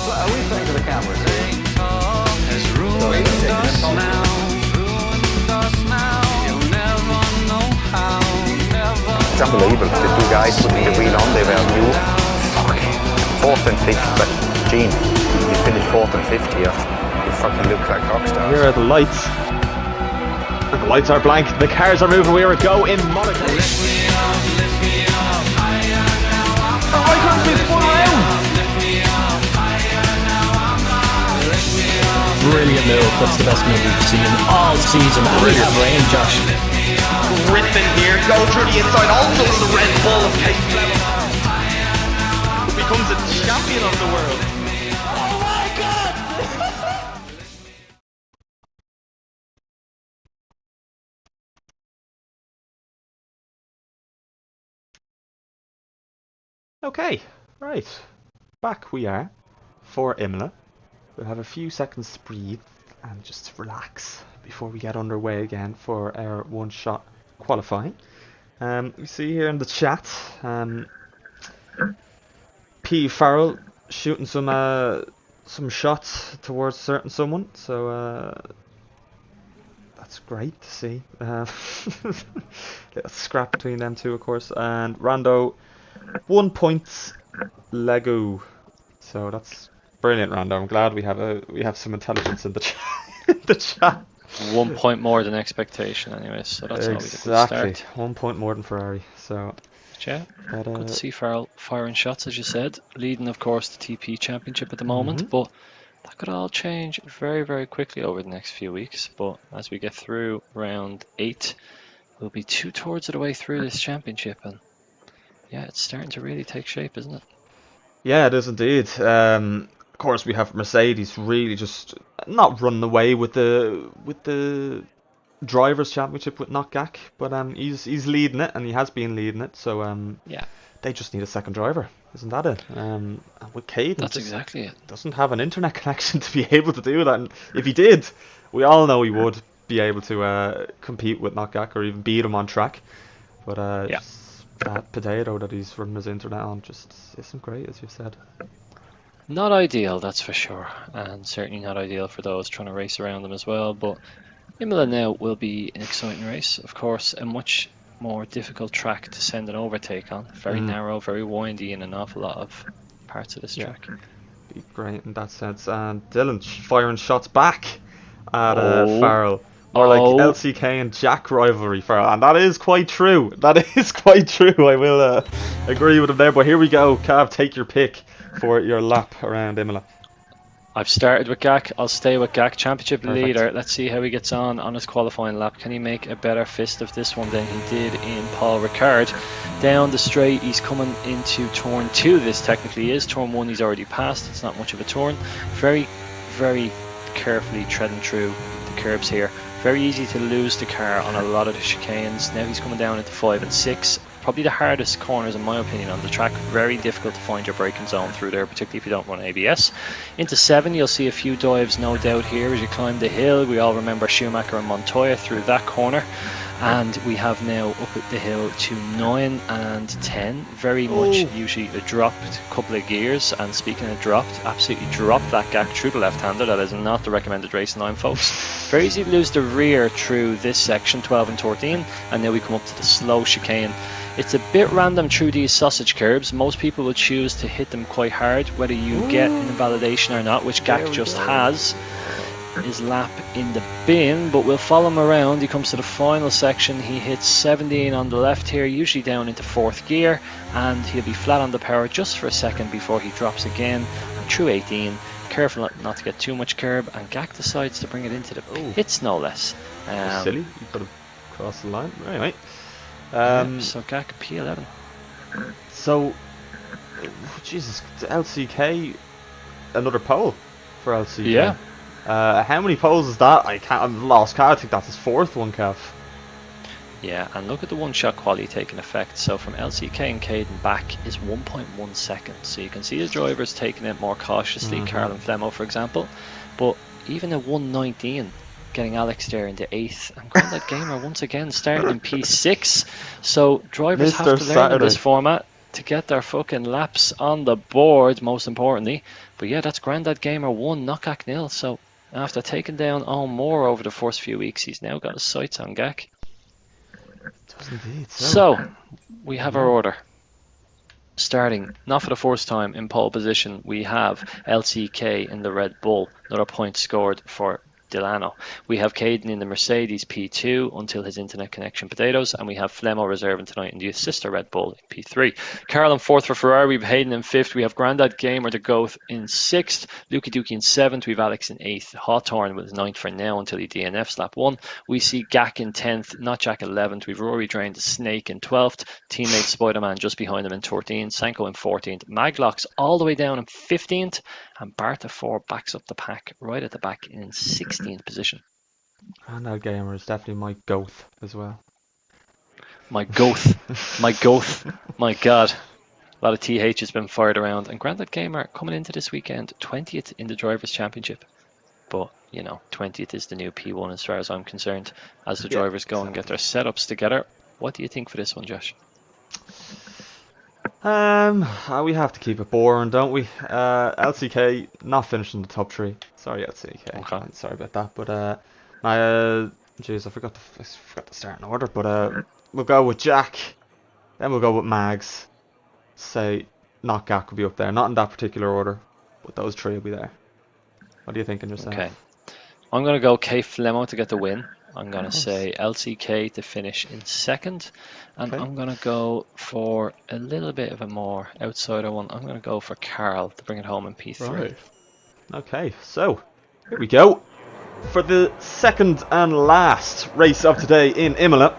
Are we playing to the cameras? Has ruined us now. Ruined us now. You'll never know how. Never. It's unbelievable. The two guys putting the wheel on, they were new. Fucking 4th and 5th. But Gene, you finished 4th and 5th here. You fucking look like rock stars. Here are the lights. And the lights are blank. The cars are moving. We are go in Monaco. Lift me up, lift me up. Higher now. I'm Oh, I can't be spun around. lift me up. Higher now. I'm high. Lift me up. Brilliant move. That's the best move we've seen all season. Brilliant rain, Josh. Griffin here, go through the inside, also in the Red Bull of Kate Fleming. Becomes a champion of the world. Okay, right. Back we are for Imola. We'll have a few seconds to breathe and just relax before we get underway again for our one-shot qualifying. We see here in the chat, P. Farrell shooting some shots towards certain someone, so that's great to see. Little scrap between them two, of course, and Rando 1 point Lego. So that's brilliant, Rando. I'm glad we have some intelligence in the in the chat. 1 point more than expectation, anyways. So that's always a good Exactly, start. 1 point more than Ferrari. So, Yeah, but, good to see Farrell firing shots, as you said, leading, of course, the TP Championship at the moment. But that could all change very, very quickly over the next few weeks. But as we get through round 8, we'll be 2 thirds of the way through this championship, and yeah, it's starting to really take shape, isn't it? yeah, it is indeed. Of course, we have Mercedes really just not running away with the drivers' championship with Knockgak, but he's leading it, and he has been leading it. So Yeah, they just need a second driver, isn't that it? And with Caden, that's just exactly it. doesn't have an internet connection to be able to do that. And if he did, we all know he would be able to compete with Knockgak or even beat him on track. But Yeah. just that potato that he's running his internet on just isn't great, as you've said. Not ideal, that's for sure, and certainly not ideal for those trying to race around them as well. But Imola now will be an exciting race, of course, a much more difficult track to send an overtake on. Very narrow, very windy in an awful lot of parts of this Yeah. track. Be great in that sense. And Dylan firing shots back at Oh. Farrell. More like Oh. LCK and Jack rivalry, Farrell. And that is quite true. That is quite true. I will agree with him there. But here we go. Cav, take your pick for your lap around Imola. I've started with Gak. I'll stay with Gak. Championship Perfect. leader. Let's see how he gets on his qualifying lap. Can he make a better fist of this one than he did in Paul Ricard? Down the straight, he's coming into turn 2. This technically is. Turn 1 he's already passed. It's not much of a turn. Very, very carefully treading through the curbs here. Very easy to lose the car on a lot of the chicanes. Now he's coming down into 5 and 6. Probably the hardest corners, in my opinion, on the track. Very difficult to find your braking zone through there, particularly if you don't run ABS. Into 7, you'll see a few dives, no doubt, here as you climb the hill. We all remember Schumacher and Montoya through that corner. And we have now up at the hill to 9 and 10. Very much usually a dropped couple of gears. And speaking of dropped, absolutely dropped that gap through the left-hander. That is not the recommended racing line, folks. Very easy to lose the rear through this section, 12 and 13. And now we come up to the slow chicane. It's a bit random through these sausage curbs. Most people will choose to hit them quite hard, whether you get an invalidation or not, which Gak just has. His lap in the bin, but we'll follow him around. He comes to the final section. He hits 17 on the left here, usually down into 4th gear, and he'll be flat on the power just for a second before he drops again. And through 18, careful not to get too much curb, and Gak decides to bring it into the pits, no less. Silly, you could have crossed the line. Anyway. So Gak P11. So, Jesus, LCK, another pole for LCK. Yeah. How many poles is that? I'm lost count. I think that's his 4th one, Kev. Yeah, and look at the one-shot quality taking effect. So from LCK and Caden back is 1.1 seconds. So you can see the drivers taking it more cautiously, Carl and Flemo, for example. But even at 119, getting Alex there into 8th, and Grandad Gamer once again starting in P6. So drivers Mr. have to learn in this Saturday. format to get their fucking laps on the board, most importantly. But yeah, that's Grandad Gamer 1, Knockgak 0. So after taking down Owen Moore over the first few weeks, he's now got his sights on Gak. Does indeed. So we have our order. Starting, not for the first time, in pole position, we have LCK in the Red Bull. Another point scored for Delano. We have Caden in the Mercedes P2 until his internet connection potatoes, and we have Flemo reserving tonight in the sister Red Bull in P3. Carl in 4th for Ferrari, we have Hayden in 5th, we have Grandad Gamer the Goth in 6th, Lukey Dookie in 7th, we have Alex in 8th, Hawthorne with 9th for now until he DNFs lap 1. We see Gak in 10th, not Jack 11th, we've Rory Drained the Snake in 12th, teammate Spider-Man just behind him in 13th, Sanko in 14th, Maglocks all the way down in 15th, and Bartha 4 backs up the pack right at the back in 16th position. Grandad Gamer is definitely my goat as well. My Goth, my Goth, my God. A lot of TH has been fired around, and Grandad Gamer coming into this weekend 20th in the Drivers' Championship. But, you know, 20th is the new P1 as far as I'm concerned. As the drivers go and get their setups together, what do you think for this one, Josh? We have to keep it boring, don't we? LCK not finishing the top 3. Sorry, LCK. Okay. I'm sorry about that, but jeez, I forgot the starting order. But we'll go with Jack, then we'll go with Mags. Say Knockgak will be up there, not in that particular order, but those 3 will be there. What are you thinking yourself? Okay, I'm gonna go K Flemo to get the win. I'm going to say LCK to finish in 2nd. And I'm going to go for a little bit of a more outsider one. I'm going to go for Carl to bring it home in P3. Right. Okay, so here we go. For the 2nd and last race of today in Imola.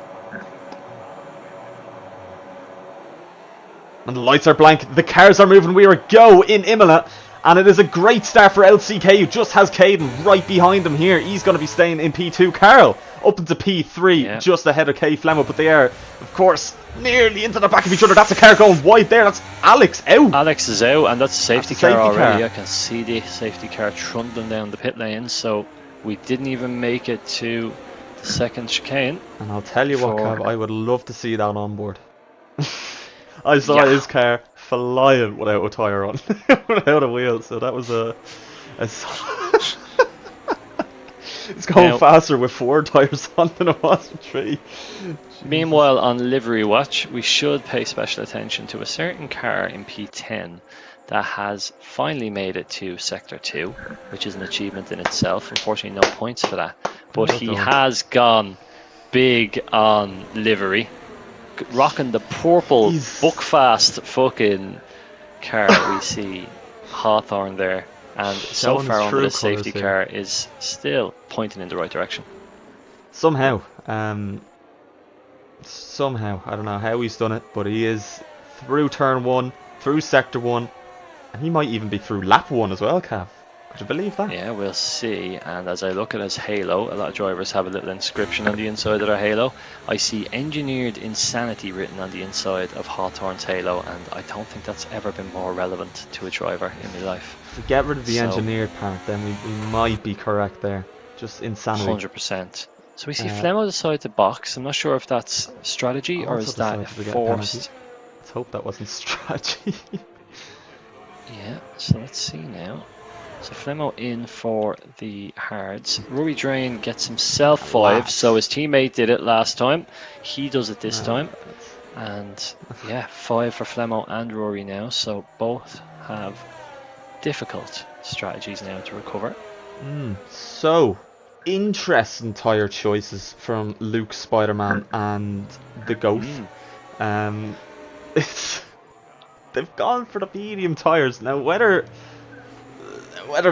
And the lights are blank. The cars are moving. We are go in Imola. And it is a great start for LCK, who just has Caden right behind him here. He's going to be staying in P2. Carl up into P3, just ahead of K Flemo, but they are, of course, nearly into the back of each other. That's a car going wide there. That's Alex out. Alex is out, and that's a safety That's a car safety already. car. I can see the safety car trundling down the pit lane, so we didn't even make it to the second chicane. And I'll tell you what, for- Cav, I would love to see that on board. I saw his car flying without a tyre on, without a wheel, so that was a it's going Now- faster with 4 tyres on than it was with 3. Meanwhile, on livery watch, we should pay special attention to a certain car in P10 that has finally made it to Sector 2, which is an achievement in itself. Unfortunately, no points for that. But Well he done. has gone big on livery, rocking the purple He's- Buckfast fucking car. We see Hawthorne there, and so Showing far his under true the safety colours car is still pointing in the right direction. Somehow, I don't know how he's done it, but he is through turn 1, through sector 1, and he might even be through lap 1 as well, Cav. Could you believe that? Yeah, we'll see. And as I look at his halo, a lot of drivers have a little inscription on the inside of their halo. I see engineered insanity written on the inside of Hawthorne's halo, and I don't think that's ever been more relevant to a driver in my life. If we get rid of the So- engineered part, then we might be correct there. Just insanity. 100%. So we see Uh, Flemo decide to box. I'm not sure if that's strategy or Also is that decided to get a penalty. forced. Let's hope that wasn't strategy. Yeah, so let's see now. So Flemo in for the hards. Rory Drain gets himself 5, Lads. so his teammate did it last time. He does it this No, time. that's- And yeah, 5 for Flemo and Rory now, so both have difficult strategies now to recover. So, interesting tyre choices from Luke, Spider-Man, and the Ghost. It's they've gone for the medium tyres now. Whether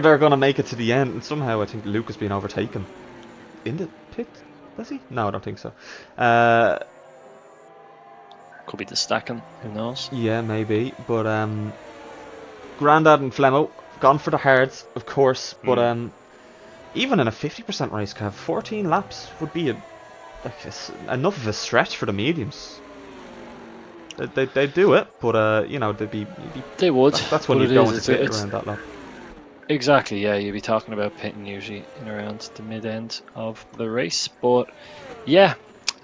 they're gonna make it to the end, and somehow I think Luke has been overtaken in the pit. Does he? No, I don't think so. Could be the stacking, who knows? Yeah, maybe. But Grandad and Flemo gone for the hards, of course. But even in a 50% race, Cav, 14 laps would be enough of a stretch for the mediums. They do it, but you know, They would. that's when but you it go is, into pit it's- around that lap. Exactly, yeah, you'd be talking about pitting usually in around the mid-end of the race. But yeah,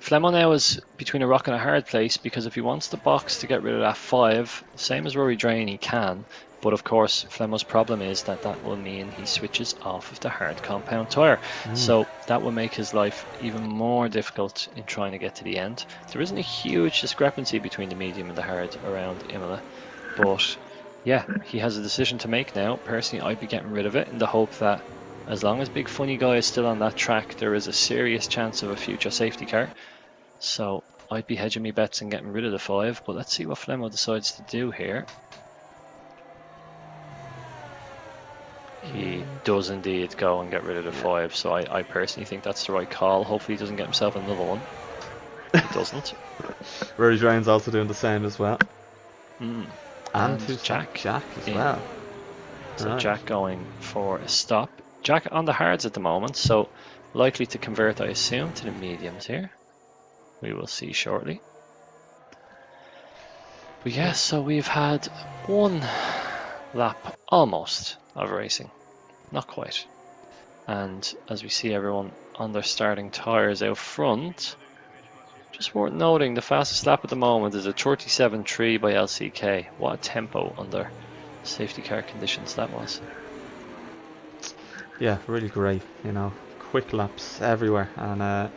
Flemo now is between a rock and a hard place, because if he wants the box to get rid of that 5, same as Rory Drain, he can. But of course, Flemo's problem is that will mean he switches off of the hard compound tyre. So that will make his life even more difficult in trying to get to the end. There isn't a huge discrepancy between the medium and the hard around Imola, but yeah, he has a decision to make now. Personally, I'd be getting rid of it in the hope that as long as Big Funny Guy is still on that track, there is a serious chance of a future safety car. So I'd be hedging my bets and getting rid of the 5, but let's see what Flemo decides to do here. He does indeed go and get rid of the 5, so I personally think that's the right call. Hopefully he doesn't get himself another one. He doesn't. Rory Drain's also doing the same as well. And who's Jack Jack as in. well. So Right. Jack going for a stop. Jack on the hards at the moment, so likely to convert, I assume, to the mediums here. We will see shortly. But yeah, so we've had one lap almost of racing. Not quite. And as we see everyone on their starting tyres out front, just worth noting the fastest lap at the moment is a 37.3 by LCK. What a tempo under safety car conditions that was. Yeah, really great. You know, quick laps everywhere, and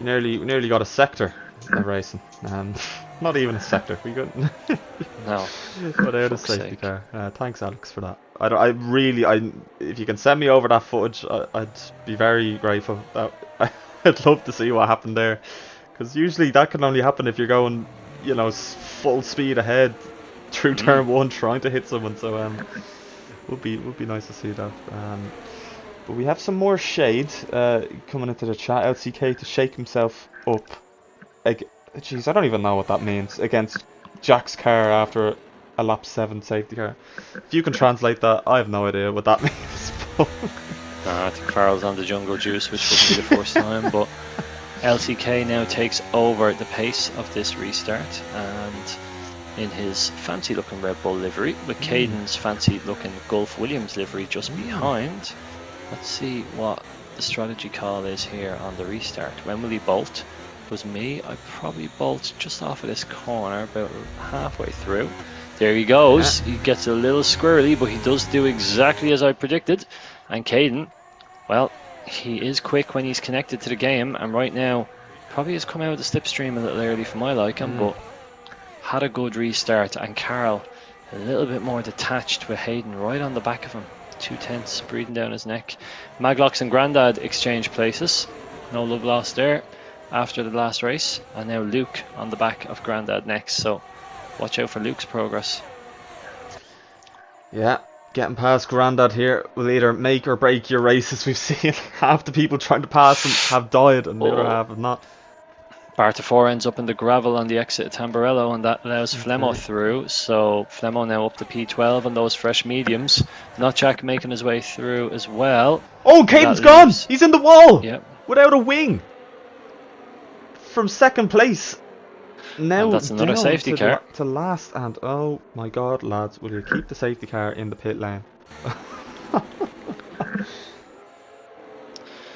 nearly got a sector of racing. Not even a sector. We got No. without a fuck's safety sake. car. Thanks, Alex, for that. If you can send me over that footage, I'd be very grateful. I'd love to see what happened there, because usually that can only happen if you're going, you know, full speed ahead through turn 1 trying to hit someone. So would be nice to see that. But we have some more shade coming into the chat. LCK to shake himself up. Jeez, I don't even know what that means. Against Jack's car after a lap 7 safety car. If you can translate that, I have no idea what that means. I think Farrell's on the jungle juice, which wouldn't be the first time, but LCK now takes over the pace of this restart, and in his fancy looking Red Bull livery, with Caden's fancy looking Gulf Williams livery just behind. Let's see what the strategy call is here on the restart. When will he bolt? If it was me, I'd probably bolt just off of this corner, about halfway through. There he goes. He gets a little squirrely, but he does do exactly as I predicted. And Caden, well, he is quick when he's connected to the game, and right now probably has come out of the slipstream a little early for my liking, but had a good restart. And Carl a little bit more detached with Hayden right on the back of him. 2 tenths breathing down his neck. Maglox and Grandad exchange places. No love lost there after the last race. And now Luke on the back of Grandad next. So watch out for Luke's progress. Yeah, getting past Grandad here will either make or break your races. We've seen half the people trying to pass him have died and the other half have not. Barta4 ends up in the gravel on the exit of Tamburello, and that allows Flemmo through. So Flemmo now up to P12 on those fresh mediums. Notjack making his way through as well. Oh, Caden's gone! He's in the wall! Yep. Without a wing! From second place. Now and that's another down safety car. To last, and oh my god, lads, will you keep the safety car in the pit lane?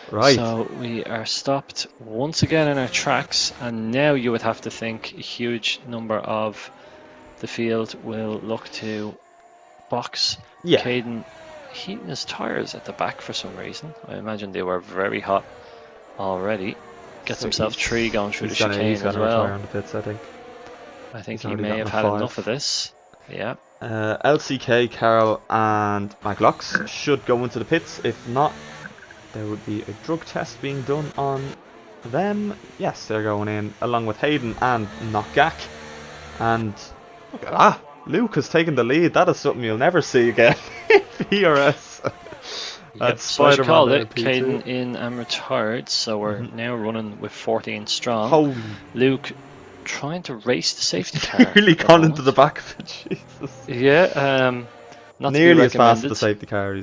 Right. So we are stopped once again in our tracks, and now you would have to think a huge number of the field will look to box Caden heating his tyres at the back for some reason. I imagine they were very hot already. Gets himself 3 going through the chicane as well. On the pits, I think he may have had enough of this. Yeah. LCK, Carol and Maglox should go into the pits. If not, there would be a drug test being done on them. Yes, they're going in along with Hayden and Knockgak. And look at that, Luke has taken the lead. That is something you'll never see again in VRS. Yep, so I called it. Caden in and retired, so we're now running with 14 strong. Holy. Luke trying to race the safety car. Really gone into the back of it, Jesus. Yeah, not nearly to be as fast as recommended. the safety car.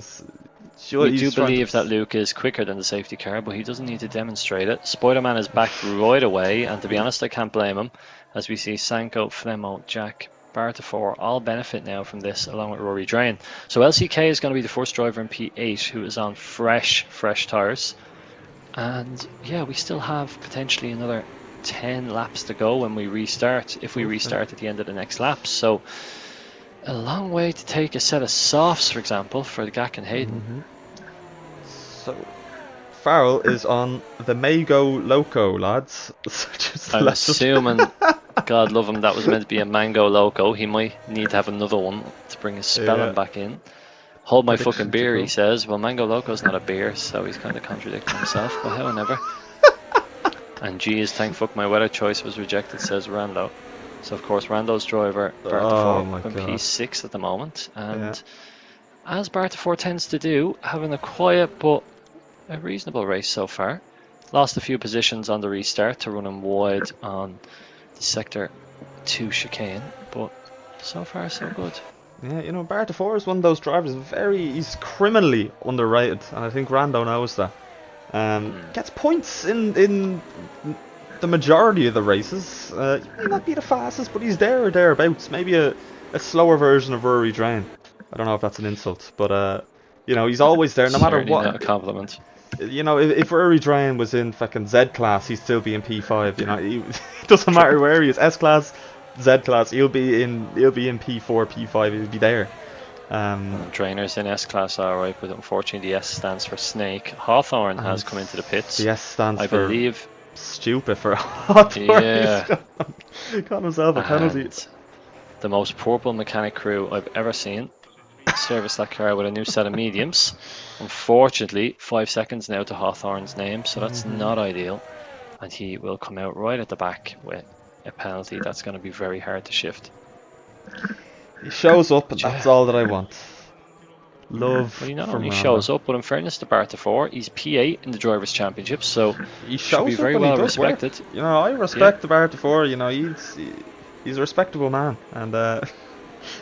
We do believe that Luke is quicker than the safety car, but he doesn't need to demonstrate it. Spider-Man is back right away, and to be honest, I can't blame him. As we see Sanko, Flemmo, Jack, Barta4 all benefit now from this, along with Rory Drain. So LCK is going to be the first driver in P8 who is on fresh tyres. And yeah, we still have potentially another 10 laps to go when we restart, if we restart at the end of the next lap. So a long way to take a set of softs, for example, for the Gak and Hayden. So Farrell is on the Mango Loco, lads. I'm assuming, God love him, that was meant to be a Mango Loco. He might need to have another one to bring his spelling back in. Hold my fucking beer, he says. Well, Mango Loco's not a beer, so he's kind of contradicting himself, but however. And geez, thank fuck my weather choice was rejected, says Rando. So of course Rando's driver, Barta4, in P6 at the moment. And as Barta4 tends to do, having a quiet but a reasonable race so far. Lost a few positions on the restart to run him wide on the sector 2 chicane, but so far so good. Yeah, you know, Barta4 is one of those drivers, he's criminally underrated, and I think Rando knows that. Gets points in the majority of the races. He may not be the fastest, but he's there or thereabouts. Maybe a slower version of Rory Drain. I don't know if that's an insult, but you know, he's always there no matter what. Not a compliment. You know, if Rory Drain was in fucking Z class, he'd still be in P5. You know, it doesn't matter where he is. S class, Z class, he'll be in P4, P5. He'll be there. Trainers in S class, alright, but unfortunately the S stands for Snake. Hawthorne has come into the pits. The S stands I for believe stupid for Hawthorne. Yeah. He's got himself a penalty. The most purple mechanic crew I've ever seen service that car with a new set of mediums. Unfortunately, 5 seconds now to Hawthorne's name, so that's not ideal. And he will come out right at the back with a penalty that's going to be very hard to shift. He shows up, and that's all that I want. Love. Well, he not only shows up, but in fairness to Barta4, he's P8 in the Drivers' Championship, so he should be very well respected. You know, I respect the Barta4. You know, he's a respectable man, and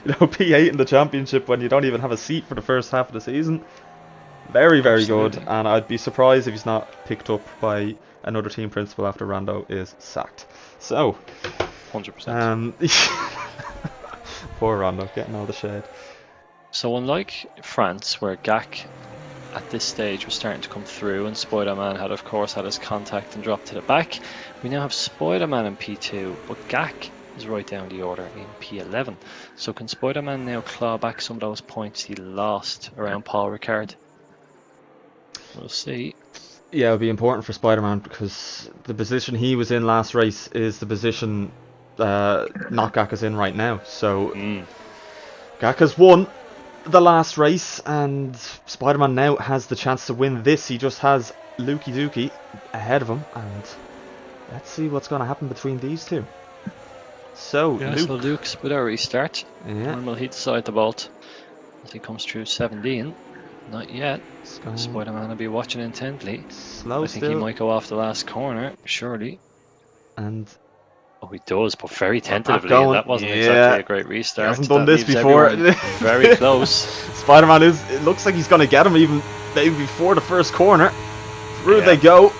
P8 in the championship when you don't even have a seat for the first half of the season. Very, very good, Absolutely. and I'd be surprised if he's not picked up by another team principal after Rando is sacked. So, 100%. poor Rando getting all the shade. So unlike France, where Gak at this stage was starting to come through and Spider-Man had of course had his contact and dropped to the back, we now have Spider-Man in P2, but Gak is right down the order in P11. So can Spider-Man now claw back some of those points he lost around Paul Ricard? We'll see. Yeah, it'll be important for Spider-Man because the position he was in last race is the position not Gak is in right now. So Gak has won the last race, and Spider-Man now has the chance to win this. He just has Lukey Dookie ahead of him, and let's see what's going to happen between these two. So, Yeah, Luke. so Luke's with a restart. Yeah. And will he decide the bolt as he comes through 17? Not yet. Spider-Man will be watching intently. Slow I think still. he might go off the last corner, surely. And Oh, he does, but very tentatively. going. That wasn't Yeah. exactly a great restart. He hasn't done That this leaves before. everyone very close. Spider-Man is. It looks like he's going to get him even maybe before the first corner. Through Yeah. they go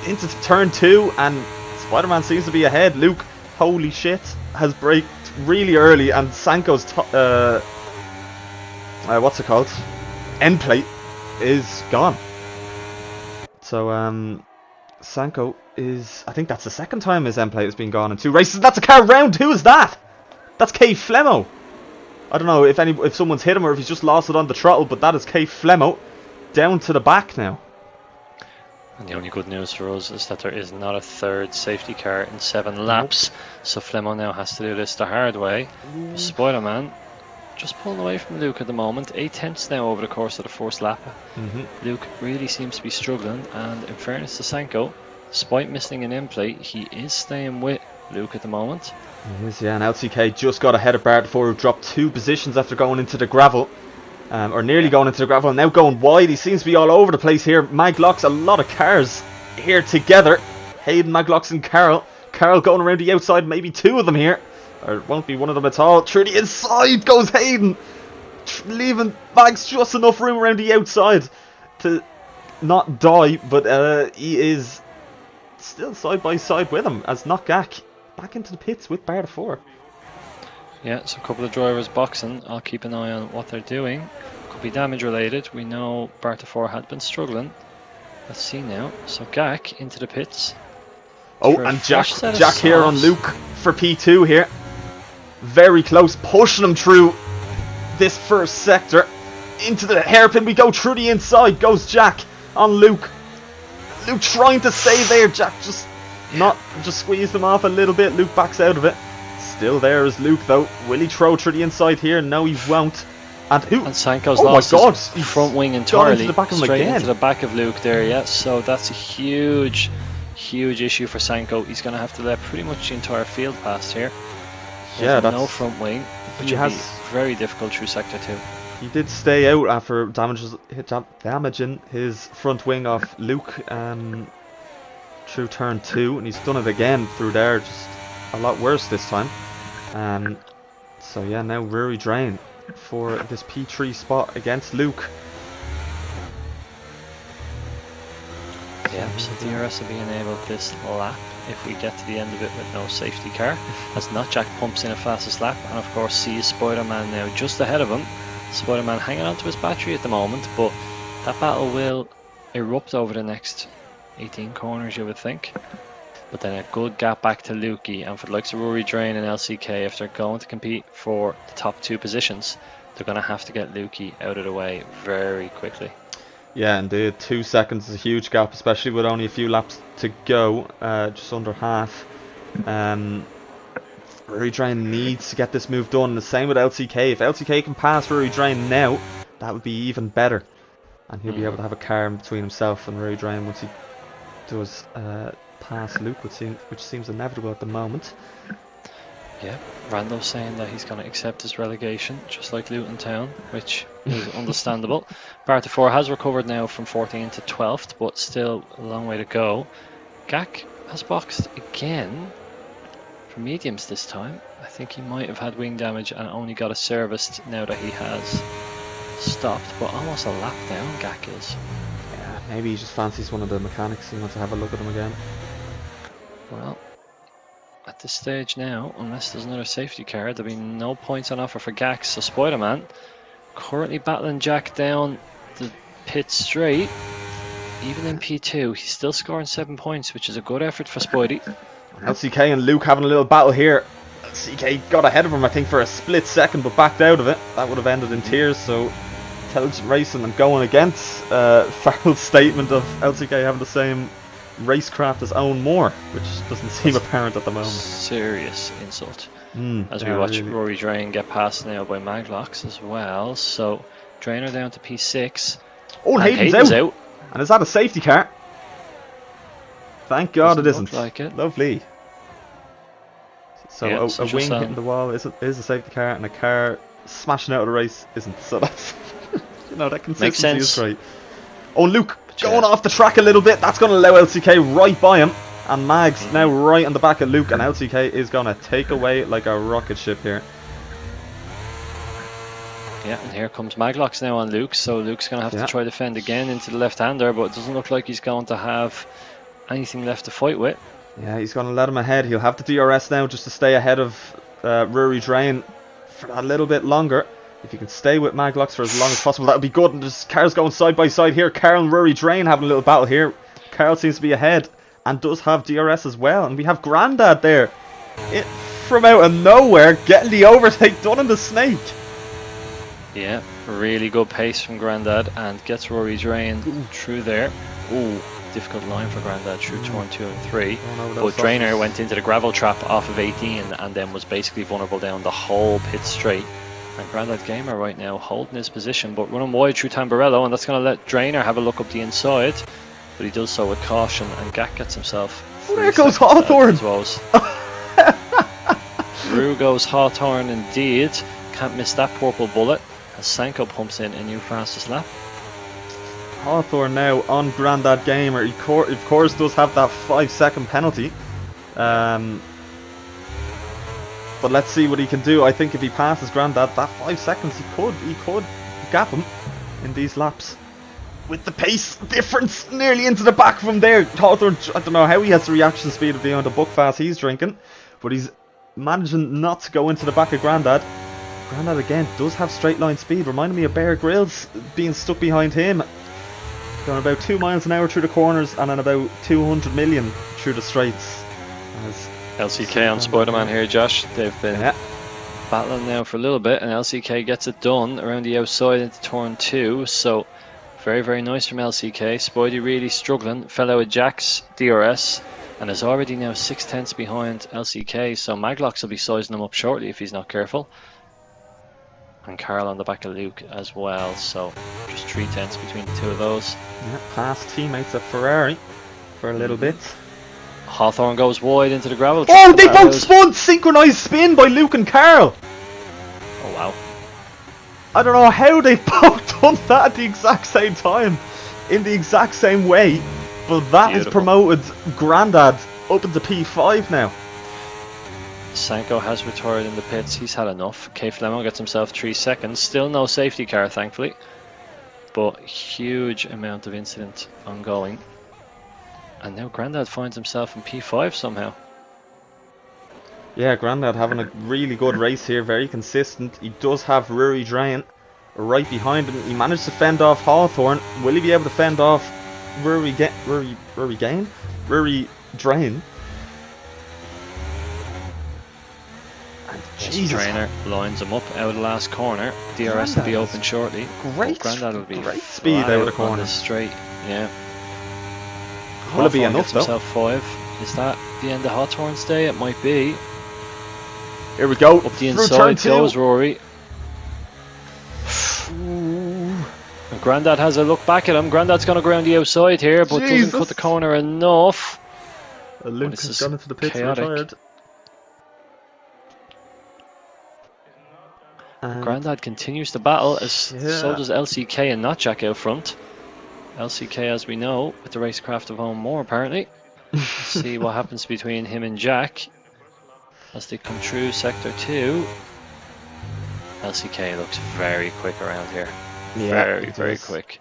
into turn 2, and Spider-Man seems to be ahead. Luke, holy shit, has braked really early, and Sanko's what's it called? End plate is gone. So Sanko is, I think that's the second time his end plate has been gone in 2 races. That's a car round. Who is that? That's K Flemo. I don't know if someone's hit him or if he's just lost it on the throttle, but that is K Flemo down to the back now. And the only good news for us is that there is not a third safety car in 7 laps. So Flemo now has to do this the hard way. Spider-Man just pulling away from Luke at the moment. 8/10 now over the course of the first lap. Luke really seems to be struggling, and in fairness to Sanko, despite missing an in-play, he is staying with Luke at the moment. He is, yeah, and LCK just got ahead of Bart before, who dropped 2 positions after going into the gravel. Or nearly going into the gravel, and now going wide. He seems to be all over the place here. Maglocks, a lot of cars here together. Hayden, Maglocks and Carol. Carol going around the outside, maybe 2 of them here. Or it won't be one of them at all. Through the inside goes Hayden. Leaving Mags just enough room around the outside to not die. But he is still side by side with him as Not Gak back into the pits with Bar 4. Yeah, so a couple of drivers boxing. I'll keep an eye on what they're doing. Could be damage related. We know Barta4 had been struggling. Let's see now. So Gak into the pits. Oh, For a and Jack fresh set of here on softs. Luke for P2 here. Very close, pushing him through this first sector. Into the hairpin we go, through the inside goes Jack on Luke. Luke trying to stay there, Jack just squeezed him off a little bit. Luke backs out of it. Still there is Luke though. Will he throw through the inside here? No, he won't. And who? And Sanko's Oh my lost God, his he's front wing gone entirely. into the back of him straight again. into the back of Luke there, yeah. So that's a huge issue for Sanko. He's going to have to let pretty much the entire field pass here. Yeah, There's that's no front wing, which he will be has- very difficult through sector 2. He did stay out after damaging his front wing off Luke through turn 2, and he's done it again through there, just a lot worse this time. So yeah, now Rory Drain for this P3 spot against Luke. Yeah, so VRS will be enabled this lap if we get to the end of it with no safety car. As Notjack pumps in a fastest lap, and of course sees Spider-Man now just ahead of him. Spider-Man hanging on to his battery at the moment, but that battle will erupt over the next 18 corners, you would think. But then a good gap back to Lukey, and for the likes of Rory Drain and LCK, if they're going to compete for the top 2 positions, they're going to have to get Lukey out of the way very quickly. Yeah, indeed. 2 seconds is a huge gap, especially with only a few laps to go, just under half. Rory Drain needs to get this move done. The same with LCK. If LCK can pass Rory Drain now, that would be even better. And he'll be able to have a car in between himself and Rory Drain once he does pass Luke, which seems inevitable at the moment. Yeah, Rando's saying that he's going to accept his relegation, just like Luton Town, which is understandable. Barta4 has recovered now from 14th to 12th, but still a long way to go. Gak has boxed again for mediums this time. I think he might have had wing damage and only got it serviced now that he has stopped, but almost a lap down, Gak is. Yeah, maybe he just fancies one of the mechanics. He wants to have a look at him again. Well, at this stage now, unless there's another safety car, there'll be no points on offer for Gak. So Spider-Man currently battling Jack down the pit straight. Even in P2, he's still scoring 7 points, which is a good effort for Spidey. LCK and Luke having a little battle here. LCK got ahead of him, I think, for a split second, but backed out of it. That would have ended in tears, so intelligent racing and going against Farrell's statement of LCK having the same racecraft as Owen Moore, which doesn't seem apparent at the moment. Serious insult. As we Yeah, watch really. Rory Drain get passed now by Maglocks as well. So Drainer down to P6. Oh, and And Hayden's Hayden's out. And is that a safety car? Thank God Doesn't it look isn't. like it. Lovely. So Yeah, a so wing just, hitting the wall is a safety car, and a car smashing out of the race isn't. So that's that consistency is sense. great. Oh, Luke yeah. going off the track a little bit. That's going to allow LCK right by him, and Mags now right on the back of Luke, and LCK is going to take away like a rocket ship here. Yeah, and here comes Maglocks now on Luke. So Luke's going to have Yeah. to try to fend again into the left-hander, but it doesn't look like he's going to have anything left to fight with. Yeah, he's going to let him ahead. He'll have the DRS now just to stay ahead of Rory Drain for a little bit longer. If you can stay with Maglocks for as long as possible, that would be good. And there's cars going side by side here. Carl and Rory Drain having a little battle here. Carl seems to be ahead and does have DRS as well. And we have Grandad there from out of nowhere getting the overtake done in the snake. Yeah, really good pace from Grandad and gets Rory Drain through there. Ooh, difficult line for Grandad through turn 2 and 3. But Drainer went into the gravel trap off of 18 and then was basically vulnerable down the whole pit straight. And Grandad Gamer right now holding his position, but running wide through Tamburello, and that's going to let Drainer have a look up the inside. But he does so with caution, and Gak gets himself. Oh, there goes Hawthorne. Through goes Hawthorne indeed. Can't miss that purple bullet. As Sanko pumps in a new fastest lap. Hawthorne now on Grandad Gamer. He of course does have that 5-second penalty. But let's see what he can do. I think if he passes Grandad, that 5 seconds, he could gap him in these laps. With the pace difference nearly into the back from there. Hawthorne, I don't know how he has the reaction speed of the amount of buck fast he's drinking, but he's managing not to go into the back of Grandad. Grandad again does have straight line speed, reminding me of Bear Grylls being stuck behind him. Going about 2 miles an hour through the corners and then about 200 million through the straights. As LCK on Spider-Man here, Josh. They've been battling now for a little bit, and LCK gets it done around the outside into turn 2. So very, very nice from LCK. Spidey really struggling. Fell out with Jack's DRS and is already now 6/10 behind LCK. So Maglocks will be sizing him up shortly if he's not careful. And Carl on the back of Luke as well. So just 3/10 between the two of those. Yeah, past teammates at Ferrari for a little bit. Hawthorne goes wide into the gravel. Oh, they both spun! Synchronized spin by Luke and Carl! Oh, wow. I don't know how they've both done that at the exact same time, in the exact same way, but that has Beautiful. promoted Grandad up into P5 now. Sanko has retired in the pits. He's had enough. K Flemo gets himself 3 seconds. Still no safety car, thankfully. But huge amount of incident ongoing. And now Grandad finds himself in P5 somehow. Yeah, Grandad having a really good race here, very consistent. He does have Rory Drain right behind him. He managed to fend off Hawthorne. Will he be able to fend off Rory Drain? Jesus. Trainer lines him up out of the last corner. DRS will be open shortly. Great, Grandad will be great speed out of the on corner. the straight. Yeah. Will it be Hawthorne enough gets though? himself 5. Is that the end of Hawthorne's day? It might be. Here we go. Up the Through inside turn 2. goes Rory. And Grandad has a look back at him. Grandad's going to go around the outside here, but Jesus. doesn't cut the corner enough. Luke this has is gone into the pits chaotic. retired. And Grandad continues to battle, as so Yeah. does LCK and not Jack out front. LCK, as we know, with the racecraft of Owen Moore, apparently. Let's see what happens between him and Jack. as they come through sector 2. LCK looks very quick around here. Very, very quick.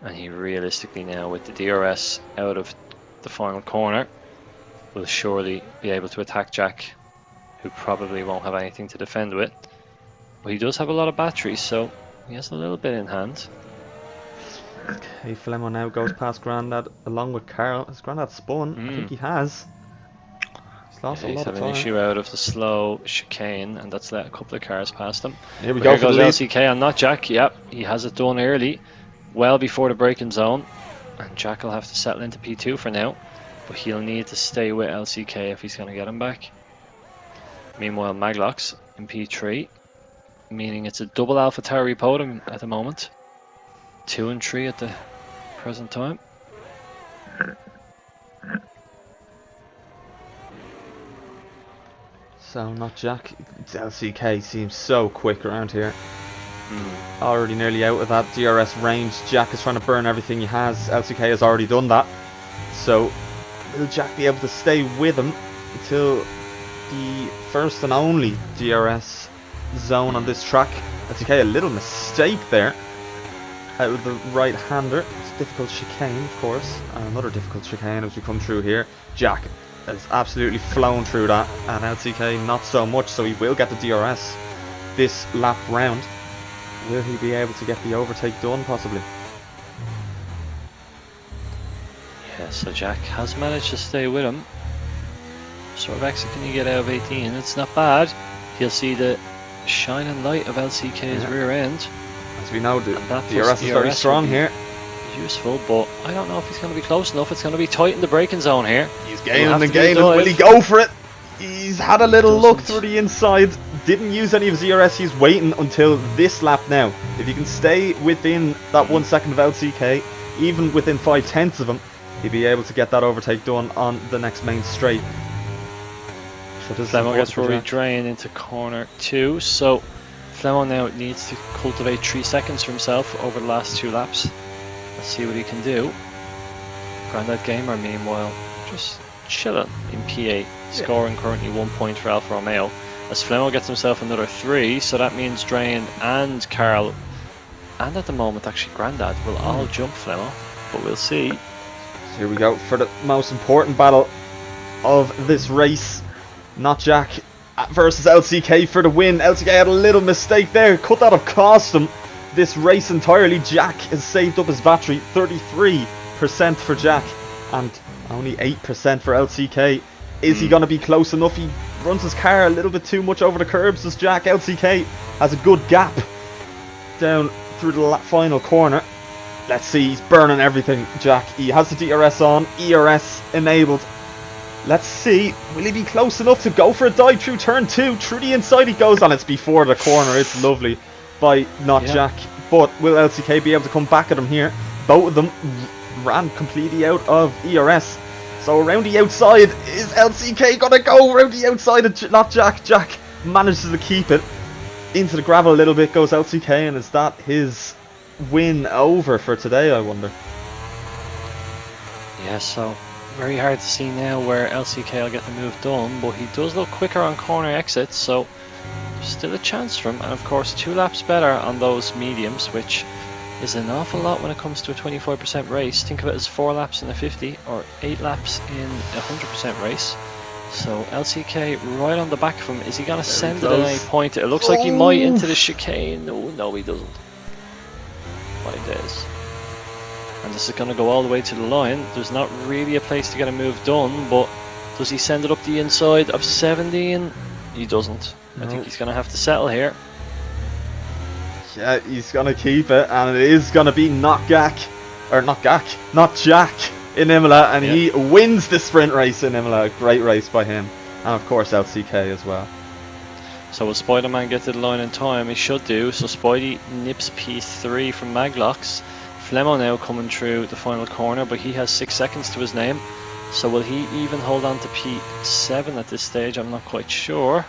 And he realistically now, with the DRS out of the final corner, will surely be able to attack Jack, who probably won't have anything to defend with. But he does have a lot of batteries, so he has a little bit in hand. Okay, Flemo now goes past Grandad along with Carl. Has Grandad spun? I think he has. He's lost a He's lot of having time. an issue out of the slow chicane, and that's let a couple of cars past him. Here we But go here for the goes lead. LCK and not Jack. Yep, he has it done early, well before the braking zone. And Jack will have to settle into P2 for now. But he'll need to stay with LCK if he's going to get him back. Meanwhile, Maglox in P3, meaning it's a double Alpha Tauri podium at the moment. 2 and 3 at the present time. So, not Jack. LCK seems so quick around here. Already nearly out of that DRS range. Jack is trying to burn everything he has. LCK has already done that. So, will Jack be able to stay with him until the first and only DRS zone on this track? LCK, a little mistake there out of the right-hander. It's a difficult chicane, of course. And another difficult chicane as we come through here. Jack has absolutely flown through that, and LCK not so much, so he will get the DRS this lap round. Will he be able to get the overtake done, possibly? Yeah, so Jack has managed to stay with him. Sort of exit can you get out of 18? It's not bad. He'll see the shining light of LCK's rear end. As we know, the And DRS is very strong here. Useful, but I don't know if he's going to be close enough. It's going to be tight in the braking zone here. He's He'll gaining have and to do a gaining. Will dive. he go for it? He's had a little look Doesn't. through the inside. Didn't use any of his DRS. He's waiting until this lap now. If he can stay within that 1 second of LCK, even within 5/10 of him, he'll be able to get that overtake done on the next main straight. So this is Flemo important gets for Rory Jack. Drain into corner 2, so Flemo now needs to cultivate 3 seconds for himself over the last 2 laps. Let's see what he can do. Grandad Gamer, meanwhile, just chilling in P8, scoring currently 1 point for Alfa Romeo. As Flemo gets himself another 3, so that means Drain and Carl, and at the moment actually Grandad, will all jump Flemo, but we'll see. So here we go for the most important battle of this race. Not Jack versus LCK for the win. LCK had a little mistake there. Could that have cost him this race entirely? Jack has saved up his battery. 33% for Jack and only 8% for LCK. Is he going to be close enough? He runs his car a little bit too much over the curbs, does Jack. LCK has a good gap down through the final corner. Let's see, he's burning everything, Jack. He has the DRS on, ERS enabled. Let's see, will he be close enough to go for a dive through turn 2? Through the inside he goes, and it's before the corner. It's lovely by not Jack. But will LCK be able to come back at him here? Both of them ran completely out of ERS. So around the outside, is LCK going to go around the outside of not Jack? Jack manages to keep it. Into the gravel a little bit goes LCK, and is that his win over for today, I wonder? Yeah, so very hard to see now where LCK will get the move done, but he does look quicker on corner exits, so there's still a chance for him. And of course 2 laps better on those mediums, which is an awful lot when it comes to a 25% race. Think of it as 4 laps in a 50 or 8 laps in a 100% race. So LCK right on the back of him. Is he going to send it at any point? It looks like he might into the chicane. No, he doesn't. My days. And this is going to go all the way to the line. There's not really a place to get a move done, but does he send it up the inside of 17? He doesn't. I think he's going to have to settle here. Yeah, he's going to keep it, and it is going to be not Jack in Imola, and he wins the sprint race in Imola. A great race by him, and of course LCK as well. So will Spider-Man get to the line in time? He should do. So Spidey nips P3 from Maglox. Flemo now coming through the final corner, but he has 6 seconds to his name. So will he even hold on to P7 at this stage? I'm not quite sure.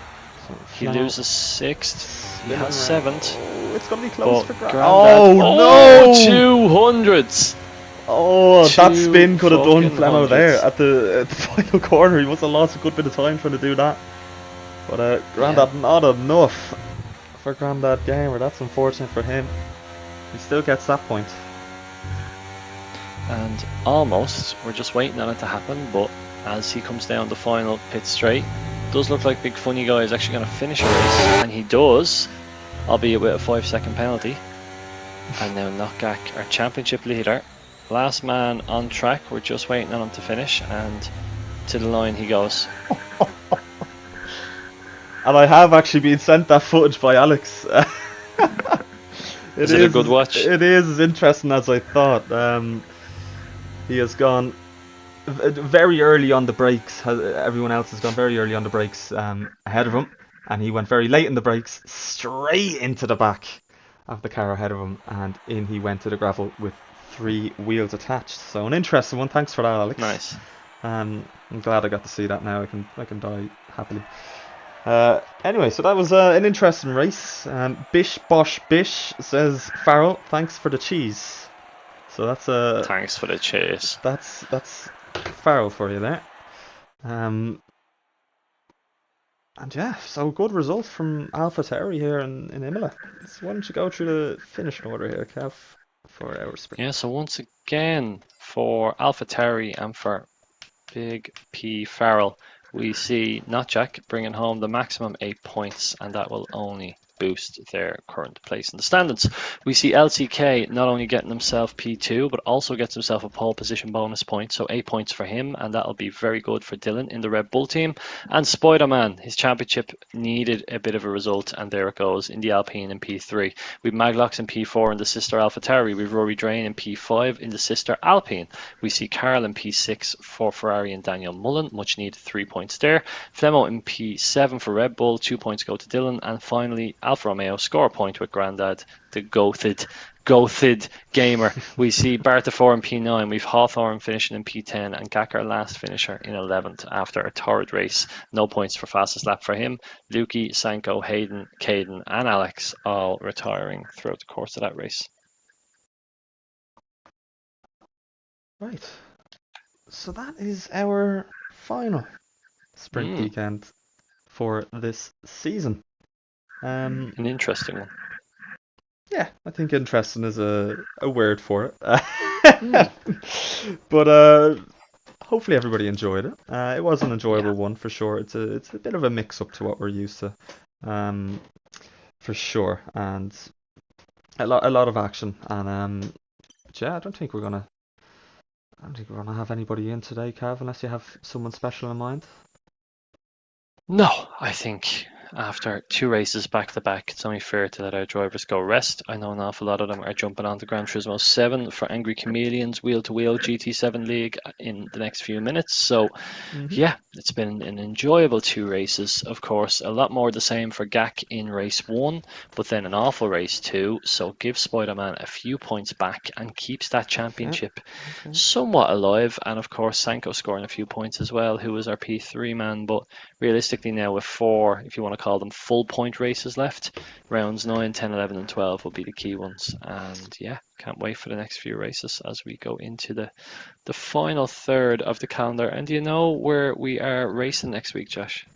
He loses 6th. He has 7th. Oh, it's going to be close for Grandad. Oh no! 200s! Oh, that spin could have done fucking Flemo there hundreds. at the final corner. He must have lost a good bit of time trying to do that. But Grandad not enough for Grandad Gamer. That's unfortunate for him. He still gets that point. And almost, we're just waiting on it to happen, but as he comes down the final pit straight, does look like Big Funny Guy is actually going to finish a race, and he does, albeit with a 5-second penalty. And now Knockgak, our championship leader, last man on track. We're just waiting on him to finish, and to the line he goes. And I have actually been sent that footage by Alex. Is it a good watch? It is as interesting as I thought. He has gone very early on the brakes. Everyone else has gone very early on the brakes ahead of him, and he went very late in the brakes, straight into the back of the car ahead of him, and in he went to the gravel with 3 wheels attached. So an interesting one. Thanks for that, Alex. Nice. I'm glad I got to see that now. I can die happily. Anyway, so that was an interesting race. Bish Bosh Bish says, Farrell, thanks for the cheese. So that's Thanks for the cheese. That's Farrell for you there. And yeah, so good result from Alpha Tauri here in Imola. So why don't you go through the finishing order here, Kev, for our sprint? Yeah, so once again, for Alpha Tauri and for Big P Farrell, we see Notjack bringing home the maximum 8 points, and that will only boost their current place in the standings. We see LCK not only getting himself P2, but also gets himself a pole position bonus point, so 8 points for him, and that'll be very good for Dylan in the Red Bull team. And Spider-Man, his championship needed a bit of a result, and there it goes in the Alpine in P3. We've Maglox in P4 in the sister AlphaTauri. We've Rory Drain in P5 in the sister Alpine. We see Carl in P6 for Ferrari and Daniel Mullen, much needed 3 points there. Flemo in P7 for Red Bull, 2 points go to Dylan, and finally Alfa Romeo score a point with Grandad, the goated gamer. We see Bartafor in P9, we've Hawthorne finishing in P10, and Gak, last finisher, in 11th after a torrid race. No points for fastest lap for him. Lukey, Sanko, Hayden, Caden, and Alex all retiring throughout the course of that race. Right. So that is our final sprint weekend for this season. An interesting one. Yeah, I think interesting is a word for it. But hopefully everybody enjoyed it. It was an enjoyable one for sure. It's a bit of a mix up to what we're used to, for sure, and a lot of action. And yeah, I don't think we're gonna have anybody in today, Cav, unless you have someone special in mind. No, I think after 2 races back to back, it's only fair to let our drivers go rest. I know an awful lot of them are jumping on to Gran Turismo 7 for Angry Chameleons Wheel to Wheel GT7 League in the next few minutes. So yeah, it's been an enjoyable 2 races. Of course, a lot more the same for Gak in race 1, but then an awful race 2. So give Spider-Man a few points back and keeps that championship somewhat alive. And of course, Sanko scoring a few points as well, who was our P3 man. But realistically now with 4, if you want to call them full point races left, rounds 9, 10, 11 and 12 will be the key ones. And yeah, can't wait for the next few races as we go into the final third of the calendar. And do you know where we are racing next week, Josh?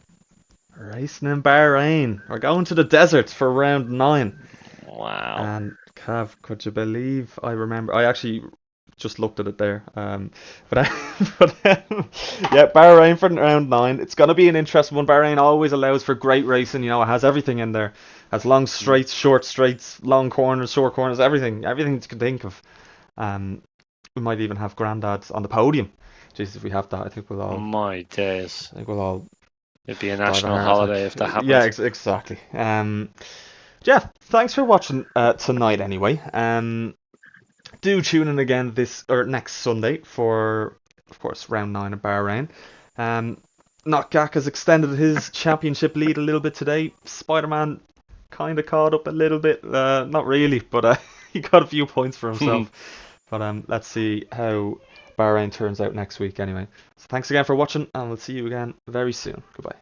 Racing in Bahrain. We're going to the desert for round 9. Wow. And Cav, could you believe I actually just looked at it there. But yeah, Bahrain for round 9. It's going to be an interesting one. Bahrain always allows for great racing. You know, it has everything in there. It has long straights, short straights, long corners, short corners, everything you can think of. We might even have Grandad's on the podium. Jeez, if we have that, I think we'll all. My days. I think we'll all. It'd be a national holiday if that happens. Yeah, exactly. Yeah, thanks for watching tonight. Anyway, do tune in again next Sunday for, of course, round 9 of Bahrain. Knockgak has extended his championship lead a little bit today. Spider-Man kind of caught up a little bit. Not really, but he got a few points for himself. But let's see how Bahrain turns out next week anyway. So thanks again for watching, and we'll see you again very soon. Goodbye.